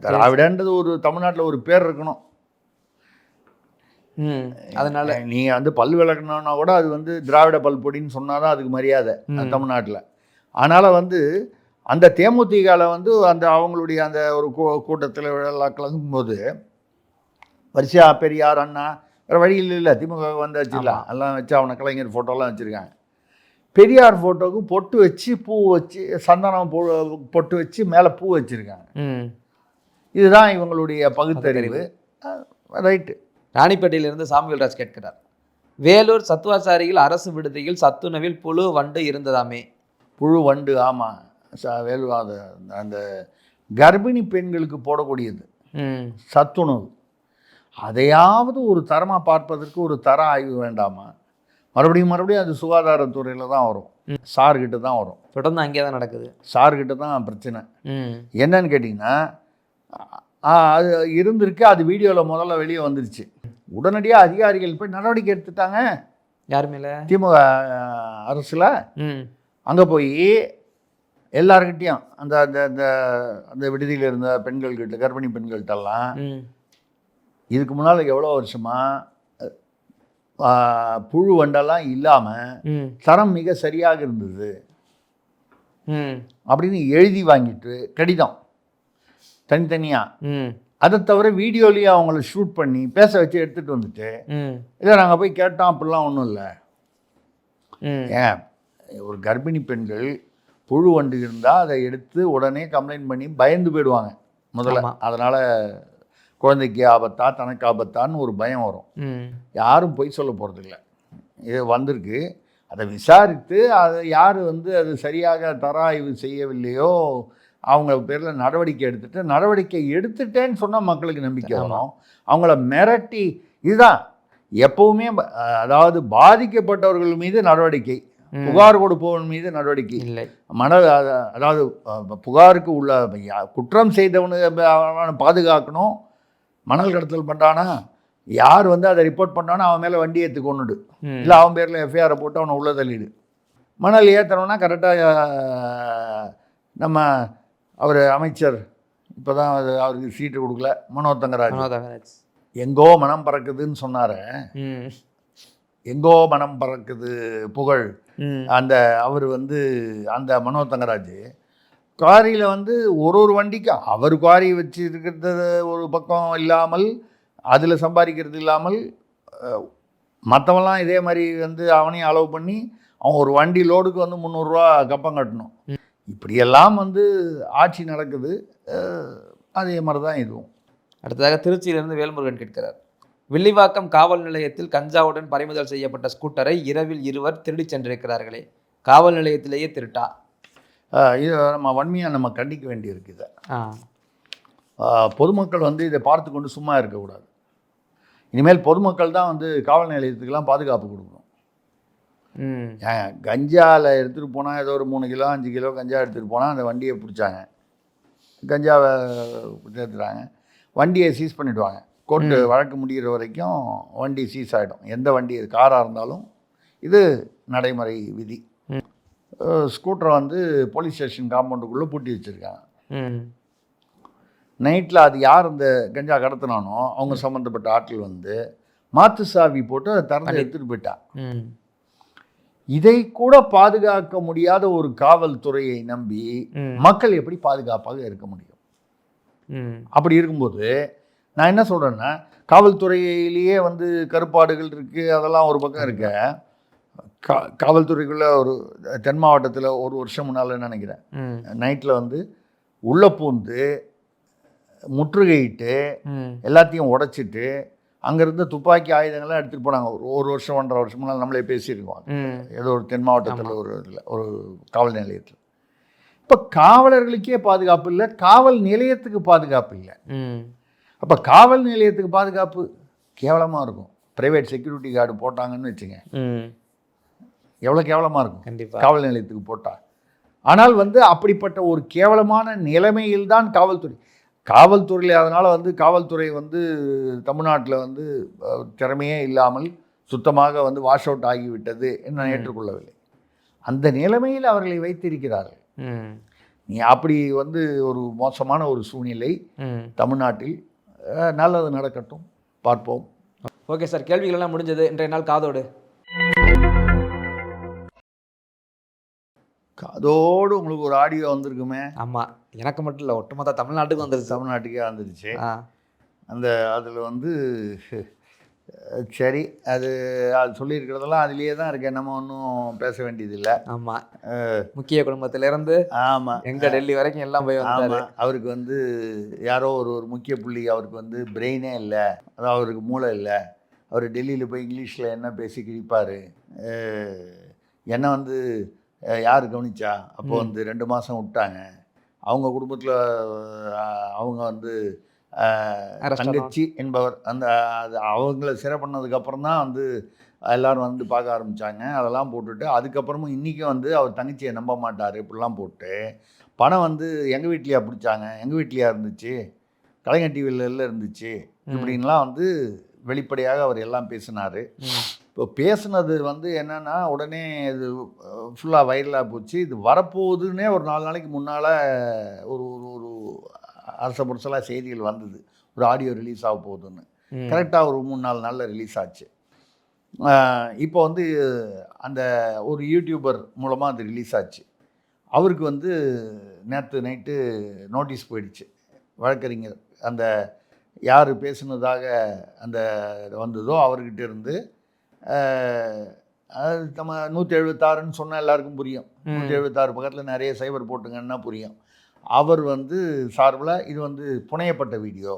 திராவிடன்றது ஒரு தமிழ்நாட்டில் ஒரு பேர் இருக்கணும். அதனால நீங்கள் வந்து பல் விளக்கணும்னா கூட அது வந்து திராவிட பல் பொடின்னு சொன்னால் தான் அதுக்கு மரியாதை தமிழ்நாட்டில். அதனால் வந்து அந்த தேமுதிகவில் வந்து அந்த அவங்களுடைய அந்த ஒரு கூட்டத்தில் விழா கலந்தும்போது வரிசையா பெரியார் அண்ணா வேறு வழியில் இல்லை, திமுக வந்தாச்சு இல்லை, எல்லாம் வச்சு அவனை கலைஞர் ஃபோட்டோலாம் வச்சுருக்காங்க. பெரியார் ஃபோட்டோவுக்கு பொட்டு வச்சு பூ வச்சு சந்தனம் பொட்டு வச்சு மேலே பூ வச்சுருக்காங்க. இதுதான் இவங்களுடைய பகுத்தறிவு. ரைட்டு. ராணிப்பேட்டையிலிருந்து சாமுவேல்ராஜ் கேட்கிறார், வேலூர் சத்துவாச்சாரியில் அரசு விடுதியில் சத்துணவில் புழு வண்டு இருந்ததாமே? புழு வண்டு, ஆமாம். வேலூர் அந்த கர்ப்பிணி பெண்களுக்கு போடக்கூடியது சத்துணவு. அதையாவது ஒரு தரமாக பார்ப்பதற்கு ஒரு தர ஆய்வு வேண்டாமா? மறுபடியும் அது சுகாதாரத்துறையில் தான் வரும், சார்கிட்ட தான் வரும். தொடர்ந்து அங்கே தான் நடக்குது. சார்கிட்ட தான் பிரச்சனை. என்னன்னு கேட்டிங்கன்னா அது இருந்திருக்கு, அது வீடியோவில் முதல்ல வெளியே வந்துருச்சு. உடனடியாக அதிகாரிகள் போய் நடவடிக்கை எடுத்துட்டாங்க. யார் மேலே? திமுக அரசில். அங்கே போய் எல்லார்கிட்டையும் அந்த அந்த அந்த விடுதியில் இருந்த பெண்கள்கிட்ட, கர்ப்பிணி பெண்கள்கிட்டலாம் இதுக்கு முன்னால் எவ்வளோ வருஷமாக புழு வண்டெல்லாம் இல்லாமல் தரம் மிக சரியாக இருந்தது அப்படின்னு எழுதி வாங்கிட்டு கடிதம் தனித்தனியாக, அதை தவிர வீடியோலேயே அவங்கள ஷூட் பண்ணி பேச வச்சு எடுத்துகிட்டு வந்துட்டு, இல்லை நாங்கள் போய் கேட்டோம் அப்படிலாம் ஒன்றும் இல்லை. ஏன் ஒரு கர்ப்பிணி பெண்கள் புழு வண்டு இருந்தால் அதை எடுத்து உடனே கம்ப்ளைண்ட் பண்ணி பயந்து போயிடுவாங்க முதல்ல. அதனால் குழந்தைக்கு ஆபத்தா தனக்கு ஆபத்தான்னு ஒரு பயம் வரும். யாரும் பொய் சொல்ல போகிறதில்ல. இது வந்திருக்கு, அதை விசாரித்து அதை யார் வந்து அது சரியாக தர ஆய்வு செய்யவில்லையோ அவங்க பேரில் நடவடிக்கை எடுத்துட்டேன்னு சொன்னால் மக்களுக்கு நம்பிக்கை வரும். அவங்கள மிரட்டி, இதுதான் எப்போவுமே. அதாவது பாதிக்கப்பட்டவர்கள் மீது நடவடிக்கை, புகார் கொடுப்பவன் மீது நடவடிக்கை இல்லை. அதாவது புகாருக்கு உள்ள குற்றம் செய்தவனு பாதுகாக்கணும். மணல் கடத்தல் பண்ணுறானா, யார் வந்து அதை ரிப்போர்ட் பண்ணானோ அவன் மேலே வண்டி ஏற்று கொண்டுடு, இல்லை அவன் பேரில் எஃப்ஐஆரை போட்டு அவனை உள்ள தள்ளிடு. மணல் ஏற்றணும்னா கரெக்டாக நம்ம அவர் அமைச்சர் இப்போ தான் அவருக்கு சீட்டு கொடுக்கல, மனோ தங்கராஜ் எங்கோ மனம் பறக்குதுன்னு சொன்னார். எங்கோ மனம் பறக்குது புகழ். அந்த அவர் வந்து அந்த மனோ தங்கராஜ் குவாரியில் வந்து ஒரு வண்டிக்கும் அவர் குவாரி வச்சு இருக்கிறது ஒரு பக்கம் இல்லாமல், அதில் சம்பாதிக்கிறது இல்லாமல், மற்றவெல்லாம் இதே மாதிரி வந்து அவனையும் அலோவ் பண்ணி அவன் ஒரு வண்டி லோடுக்கு வந்து 300 ரூபா கப்பம் கட்டணும். இப்படியெல்லாம் வந்து ஆட்சி நடக்குது. அதே மாதிரி தான் இதுவும். அடுத்ததாக திருச்சியிலிருந்து வேல்முருகன் கேட்கிறார், வில்லிவாக்கம் காவல் நிலையத்தில் கஞ்சாவுடன் பறிமுதல் செய்யப்பட்ட ஸ்கூட்டரை இரவில் 2 திருடி சென்றிருக்கிறார்களே, காவல் நிலையத்திலேயே திருட்டா? இது நம்ம வன்மையாக நம்ம கண்டிக்க வேண்டியிருக்கு. இதை பொதுமக்கள் வந்து இதை பார்த்து கொண்டு சும்மா இருக்கக்கூடாது. இனிமேல் பொதுமக்கள் தான் வந்து காவல் நிலையத்துக்கெல்லாம் பாதுகாப்பு கொடுக்கணும். கஞ்சாவில் எடுத்துகிட்டு போனால் ஏதோ ஒரு 3 கிலோ 5 கிலோ கஞ்சா எடுத்துகிட்டு போனால் அந்த வண்டியை பிடிச்சாங்க, கஞ்சாவை எடுத்துட்டாங்க, வண்டியை சீஸ் பண்ணிவிடுவாங்க. கோர்ட்டு வழக்கு முடிகிற வரைக்கும் வண்டி சீஸ் ஆகிடும். எந்த வண்டி காராக இருந்தாலும் இது நடைமுறை விதி. ஸ்கூட்டரை வந்து போலீஸ் ஸ்டேஷன் காம்பவுண்டுக்குள்ளே பூட்டி வச்சுருக்காங்க. நைட்டில் அது யார் அந்த கஞ்சா கடத்தினானோ அவங்க சம்மந்தப்பட்ட ஆட்கள் வந்து மாற்று சாவி போட்டு அதை திறந்து எடுத்துகிட்டு போயிட்டான். இதை கூட பாதுகாக்க முடியாத ஒரு காவல்துறையை நம்பி மக்கள் எப்படி பாதுகாப்பாக இருக்க முடியும்? அப்படி இருக்கும்போது நான் என்ன சொல்கிறேன்னா, காவல்துறையிலேயே வந்து கருப்பாடுகள் இருக்குது, அதெல்லாம் ஒரு பக்கம் இருக்க. காவல்துறைக்குள்ளே ஒரு தென் மாவட்டத்தில் ஒரு வருஷம் முன்னால் நினைக்கிறேன், நைட்டில் வந்து உள்ளே பூந்து முற்றுகையிட்டு எல்லாத்தையும் உடைச்சிட்டு அங்கேருந்து துப்பாக்கி ஆயுதங்கள்லாம் எடுத்துகிட்டு போனாங்க. ஒரு வருஷம் 1.5 வருஷம் முன்னால் நம்மளே பேசியிருக்கோம். ஏதோ ஒரு தென் மாவட்டத்தில் ஒரு இதில் ஒரு காவல் நிலையத்தில். இப்போ காவலர்களுக்கே பாதுகாப்பு இல்லை, காவல் நிலையத்துக்கு பாதுகாப்பு இல்லை. அப்போ காவல் நிலையத்துக்கு பாதுகாப்பு கேவலமாக இருக்கும். ப்ரைவேட் செக்யூரிட்டி கார்டு போட்டாங்கன்னு வச்சுங்க, ம் எவ்வளோ கேவலமாக இருக்கும் கண்டிப்பாக. காவல் நிலையத்துக்கு போட்டால். ஆனால் வந்து அப்படிப்பட்ட ஒரு கேவலமான நிலைமையில் தான் காவல்துறையில் அதனால் வந்து காவல்துறை வந்து தமிழ்நாட்டில் வந்து திறமையே இல்லாமல் சுத்தமாக வந்து வாஷ் அவுட் ஆகிவிட்டது என்று நான் ஏற்றுக்கொள்ளவில்லை. அந்த நிலைமையில் அவர்களை வைத்திருக்கிறார்கள். நீ அப்படி வந்து ஒரு மோசமான ஒரு சூழ்நிலை தமிழ்நாட்டில். நல்லது நடக்கட்டும், பார்ப்போம். ஓகே சார், கேள்விகள் எல்லாம் முடிஞ்சது. இன்றைய நாள் காதோடு அதோடு உங்களுக்கு ஒரு ஆடியோ வந்திருக்குமே. ஆமாம், எனக்கு மட்டும் இல்லை, ஒட்டுமொத்த தமிழ்நாட்டுக்கு வந்துருச்சு. தமிழ்நாட்டுக்கே வந்துருச்சு. அதில் வந்து சரி, அது சொல்லியிருக்கிறதெல்லாம் அதுலேயே தான் இருக்கேன், நம்ம ஒன்றும் பேச வேண்டியதில்லை. ஆமாம், முக்கிய குடும்பத்திலேருந்து ஆமாம் எங்கள் டெல்லி வரைக்கும் எல்லாம் போய் வந்தாரு. அவருக்கு வந்து யாரோ ஒரு முக்கிய புள்ளி, அவருக்கு வந்து பிரெயினே இல்லை, அதாவது அவருக்கு மூளை இல்லை. அவர் டெல்லியில் போய் இங்கிலீஷில் என்ன பேசி கிழிப்பார். என்ன வந்து யார் கவனிச்சா? அப்போ வந்து 2 மாதம் விட்டாங்க. அவங்க குடும்பத்தில் அவங்க வந்து தங்கச்சி என்பவர் அந்த அவங்கள சிறை பண்ணதுக்கப்புறம் தான் வந்து எல்லோரும் வந்து பார்க்க ஆரம்பித்தாங்க. அதெல்லாம் போட்டுட்டு அதுக்கப்புறமும் இன்றைக்கும் வந்து அவர் தங்கச்சியை நம்ப மாட்டார் இப்படிலாம் போட்டு பணம் வந்து எங்கள் வீட்லையா பிடிச்சாங்க, எங்கள் வீட்லையா இருந்துச்சு, கலைஞர் டிவியில் இருந்துச்சு, இப்படின்லாம் வந்து வெளிப்படையாக அவர் எல்லாம் பேசினார். இப்போ பேசுனது வந்து என்னென்னா உடனே இது ஃபுல்லாக வைரலாக போச்சு. இது வரப்போகுதுன்னே ஒரு 4 நாளைக்கு முன்னால் ஒரு ஒரு அரச புரசலாக செய்திகள் வந்தது, ஒரு ஆடியோ ரிலீஸ் ஆக போகுதுன்னு. கரெக்டாக ஒரு 3-4 நாளில் ரிலீஸ் ஆச்சு. இப்போ வந்து அந்த ஒரு யூடியூபர் மூலமாக அது ரிலீஸ் ஆச்சு. அவருக்கு வந்து நேற்று நைட்டு நோட்டீஸ் போயிடுச்சு. வழக்கறிஞர் அந்த யார் பேசுனதாக அந்த வந்ததோ அவர்கிட்ட இருந்து அது நம்ம 176ன்னு சொன்னால் எல்லாருக்கும் புரியும். 176 பக்கத்தில் நிறைய சைபர் போட்டுங்கன்னா புரியும். அவர் வந்து சார்பில் இது வந்து புனையப்பட்ட வீடியோ,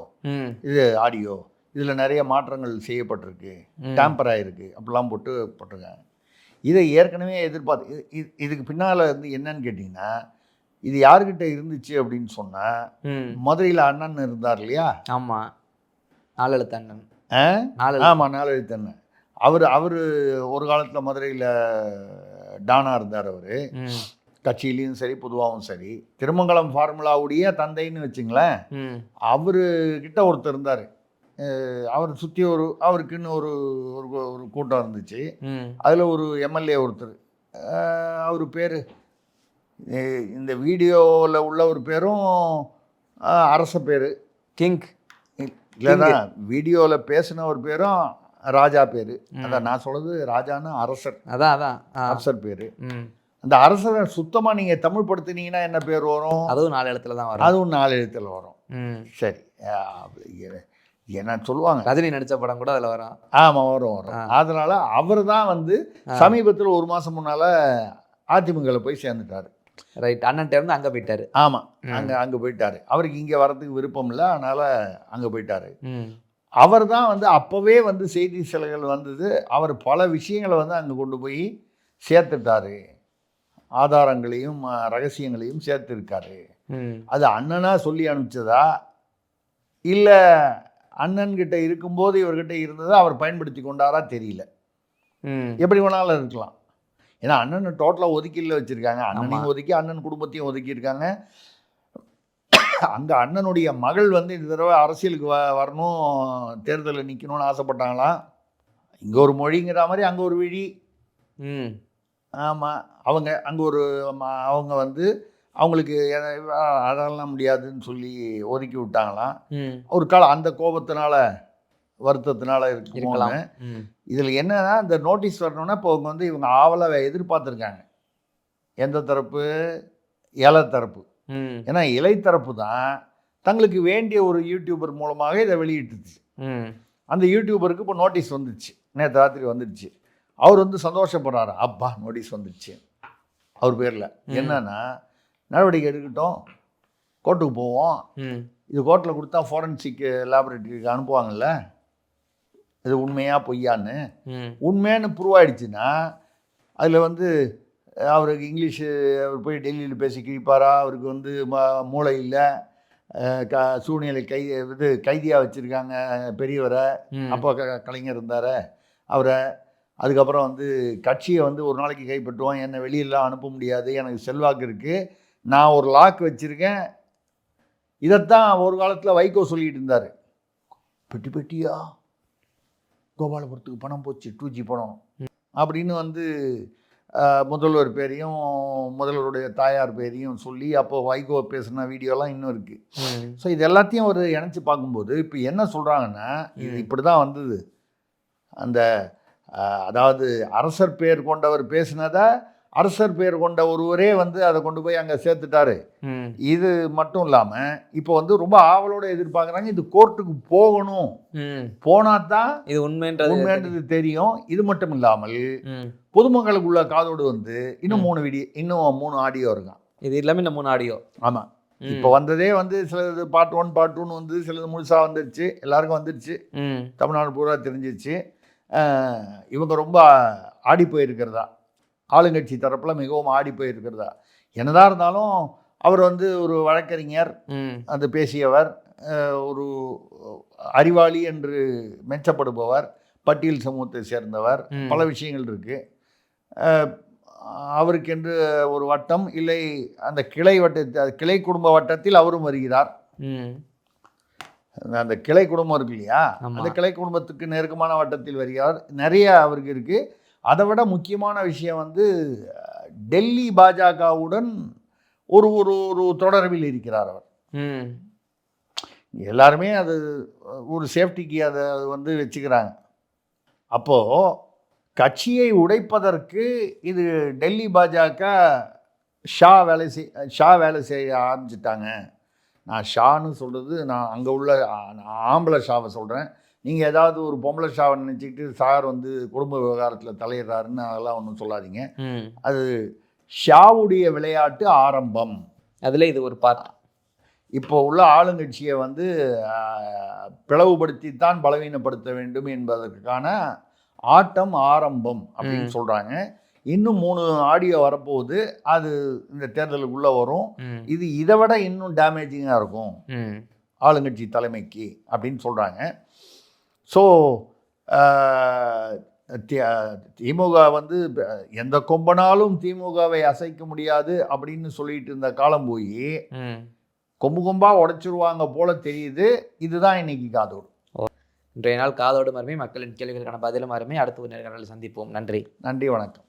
இது ஆடியோ, இதில் நிறைய மாற்றங்கள் செய்யப்பட்டிருக்கு, டேம்பர் ஆகிருக்கு அப்படிலாம் போட்டிருக்காங்க. இதை ஏற்கனவே எதிர்பார்த்து இதுக்கு பின்னால் வந்து என்னன்னு கேட்டிங்கன்னா, இது யாருக்கிட்ட இருந்துச்சு அப்படின்னு சொன்னால் மதுரையில் அண்ணன் இருந்தார் இல்லையா? ஆமாம், நாலெழுத்து அண்ணன். ஆமாம், நாலெழுத்து அண்ணன். அவர் ஒரு காலத்தில் மதுரையில் டானாக இருந்தார். அவர் கட்சியிலையும் சரி பொதுவாகவும் சரி. திருமங்கலம் ஃபார்முலாவுடைய தந்தைன்னு வச்சுங்களேன். அவர்கிட்ட ஒருத்தர் இருந்தார். அவரை சுற்றி அவருக்குன்னு ஒரு ஒரு கூட்டம் இருந்துச்சு. அதில் ஒரு எம்எல்ஏ ஒருத்தர், அவர் பேர் இந்த வீடியோவில் உள்ள ஒரு பேரும் அரச பேர் கிங் இல்லைன்னா வீடியோவில் பேசின ஒரு பேரும் ராஜா பேர். அதான் நான் சொல்கிறது ராஜான்னு அரசர். அதான் அரசர் பேர். அந்த அரசரை சுத்தமாக நீங்கள் தமிழ் படுத்தினீங்கன்னா என்ன பேர் வரும்? அதுவும் 4 எழுத்துல தான் வரும். அதுவும் 4 எழுத்தில் வரும். சரி, என்ன சொல்லுவாங்க, ரஜினி நடித்த படம் கூட அதில் வரும். ஆமாம், வரும். அதனால் அவர் தான் வந்து சமீபத்தில் 1 மாதம் முன்னால் அதிமுகவில் போய் சேர்ந்துட்டார். ரைட், அண்ணன்ட்ட இருந்து அங்கே போயிட்டார். ஆமாம், அங்கே போயிட்டார். அவருக்கு இங்கே வரதுக்கு விருப்பம் இல்லை, அதனால் அங்கே போயிட்டார். அவர் தான் வந்து அப்போவே வந்து செய்தி சிலைகள் வந்தது. அவர் பல விஷயங்களை வந்து அங்கே கொண்டு போய் சேர்த்துட்டாரு, ஆதாரங்களையும் ரகசியங்களையும் சேர்த்துருக்காரு. அது அண்ணனாக சொல்லி அனுப்பிச்சதா இல்லை அண்ணன்கிட்ட இருக்கும்போது இவர்கிட்ட இருந்ததை அவர் பயன்படுத்தி கொண்டாரா தெரியல. எப்படி வேணாலும் இருக்கலாம். ஏன்னா அண்ணன் டோட்டலாக ஒதுக்கீடில் வச்சுருக்காங்க. அண்ணனையும் ஒதுக்கி அண்ணன் குடும்பத்தையும் ஒதுக்கியிருக்காங்க. அங்கே அண்ணனுடைய மகள் வந்து இந்த தடவை அரசியலுக்கு வரணும், தேர்தலில் நிற்கணும்னு ஆசைப்பட்டாங்களாம். இங்கே ஒரு மொழிங்கிற மாதிரி அங்கே ஒரு விழி. ஆமாம், அவங்க அங்கே அவங்க வந்து அவங்களுக்கு அதெல்லாம் முடியாதுன்னு சொல்லி ஒதுக்கி விட்டாங்களாம். ஒரு காலம் அந்த கோபத்தினால வருத்தத்தினால இருக்கலாம். இதில் என்னன்னா, இந்த நோட்டீஸ் வரணும்னா இப்போ அவங்க வந்து இவங்க ஆவலாக எதிர்பார்த்துருக்காங்க. எந்த தரப்பு? இலை தரப்பு. ஏன்னா இலை தரப்பு தான் தங்களுக்கு வேண்டிய ஒரு யூடியூபர் மூலமாக இதை வெளியிட்டுச்சு. அந்த யூடியூபருக்கு இப்போ நோட்டீஸ் வந்துடுச்சு, நேற்று ராத்திரி வந்துடுச்சு. அவர் வந்து சந்தோஷப்படுறாரு, அப்பா நோட்டீஸ் வந்துடுச்சு அவர் பேரில். என்னன்னா, நடவடிக்கை எடுக்கட்டும், கோர்ட்டுக்கு போவோம், இது கோர்ட்டில் கொடுத்தா ஃபாரன்சிக் லேபரேட்டரிக்கு அனுப்புவாங்கள்ல, இது உண்மையா பொய்யான்னு. உண்மையானு ப்ரூவ் ஆகிடுச்சுன்னா அதில் வந்து அவருக்கு இங்கிலீஷு அவர் போய் டெல்லியில் பேசி கிழிப்பாரா, அவருக்கு வந்து மூளை இல்லை, சூழ்நிலை கைதியாக வச்சுருக்காங்க பெரியவரை, அப்போ கலைஞர் இருந்தார் அவரை. அதுக்கப்புறம் வந்து கட்சியை வந்து ஒரு நாளைக்கு கைப்பற்றுவோம், என்னை வெளியெல்லாம் அனுப்ப முடியாது, எனக்கு செல்வாக்கு இருக்குது, நான் ஒரு லாக் வச்சுருக்கேன். இதைத்தான் ஒரு காலத்தில் வைகோ சொல்லிகிட்டு இருந்தார். பெட்டி பெட்டியா கோபாலபுரத்துக்கு பணம் போச்சு, 2G பணம் அப்படின்னு வந்து முதல்வர் பேரையும் முதல்வருடைய தாயார் பேரையும் சொல்லி அப்போ வைகோ பேசுன வீடியோலாம் இன்னும் இருக்குது. ஸோ இது எல்லாத்தையும் ஒரு இணைச்சி பார்க்கும்போது இப்போ என்ன சொல்கிறாங்கன்னா, இது இப்படி தான் வந்தது. அந்த அதாவது அரசர் பேர் கொண்டவர் பேசினதை அரசர் பேர் கொண்ட ஒருவரே வந்து அதை கொண்டு போய் அங்கே சேர்த்துட்டாரு. இது மட்டும் இல்லாமல் இப்போ வந்து ரொம்ப ஆவலோடு எதிர்பார்க்குறாங்க, இது கோர்ட்டுக்கு போகணும், போனால் தான் இது உண்மைன்றது தெரியும். இது மட்டும் இல்லாமல் பொதுமக்களுக்குள்ள காதோடு வந்து இன்னும் 3 ஆடியோ இருக்கான். இது எல்லாமே இந்த 3 ஆடியோ. ஆமாம், இப்போ வந்ததே வந்து சிலது பார்ட் 1 பார்ட் 2 வந்து சிலது முழுசாக வந்துடுச்சு, எல்லாருக்கும் வந்துடுச்சு, தமிழ்நாடு பூரா தெரிஞ்சிச்சு. இவங்க ரொம்ப ஆடி போயிருக்கிறதா, ஆளுங்கட்சி தரப்பில் மிகவும் ஆடி போயிருக்கிறதா. என்னதான் இருந்தாலும் அவர் வந்து ஒரு வழக்கறிஞர், அது பேசியவர், ஒரு அறிவாளி என்று மெச்சப்படுபவர், பட்டியல் சமூகத்தை சேர்ந்தவர், பல விஷயங்கள் இருக்குது. அவருக்கென்று ஒரு வட்டம் இல்லை, அந்த கிளை குடும்ப வட்டத்தில் அவரும் வருகிறார். அந்த கிளை குடும்பம் இருக்கு இல்லையா, அந்த கிளை குடும்பத்துக்கு நெருக்கமான வட்டத்தில் வருகிறார். நிறைய அவருக்கு இருக்குது. அதை விட முக்கியமான விஷயம் வந்து டெல்லி பாஜகவுடன் ஒரு ஒரு ஒரு தொடர்பில் இருக்கிறார் அவர். எல்லாருமே அது ஒரு சேஃப்டிக்கு அதை வந்து வச்சுக்கிறாங்க. அப்போது கட்சியை உடைப்பதற்கு இது டெல்லி பாஜக ஷா வேலை செய்ய ஆரம்பிச்சிட்டாங்க. நான் ஷான்னு சொல்கிறது நான் அங்கே உள்ள ஆம்பளை ஷாவை சொல்கிறேன். நீங்கள் ஏதாவது ஒரு பொம்பளை ஷாவை நினச்சிக்கிட்டு சார் வந்து குடும்ப விவகாரத்தில் தலையிடுறாருன்னு அதெல்லாம் ஒன்றும் சொல்லாதீங்க. அது ஷாவுடைய விளையாட்டு ஆரம்பம். அதில் இது ஒரு பார்ட். இப்போ உள்ள ஆளுங்கட்சியை வந்து பிளவுபடுத்தித்தான் பலவீனப்படுத்த வேண்டும் என்பதற்கான ஆட்டம் ஆரம்பம் அப்படின்னு சொல்கிறாங்க. இன்னும் 3 ஆடியோ வரப்போகுது, அது இந்த தேர்தலுக்குள்ளே வரும். இது இதை விட இன்னும் டேமேஜிங்காக இருக்கும் ஆளுங்கட்சி தலைமைக்கு அப்படின்னு சொல்கிறாங்க. ஸோ திமுக வந்து எந்த கொம்பனாலும் திமுகவை அசைக்க முடியாது அப்படின்னு சொல்லிட்டு இருந்த காலம் போய் கொம்பு கொம்பாக உடைச்சிருவாங்க போல தெரியுது. இதுதான் இன்னைக்கு காதோடு. இன்றைய நாள் காதோடு மருமை மக்களின் கேள்விகளுக்கான பதிலும் அருமை. அடுத்த ஒரு நேர்காணலில் சந்திப்போம். நன்றி. நன்றி, வணக்கம்.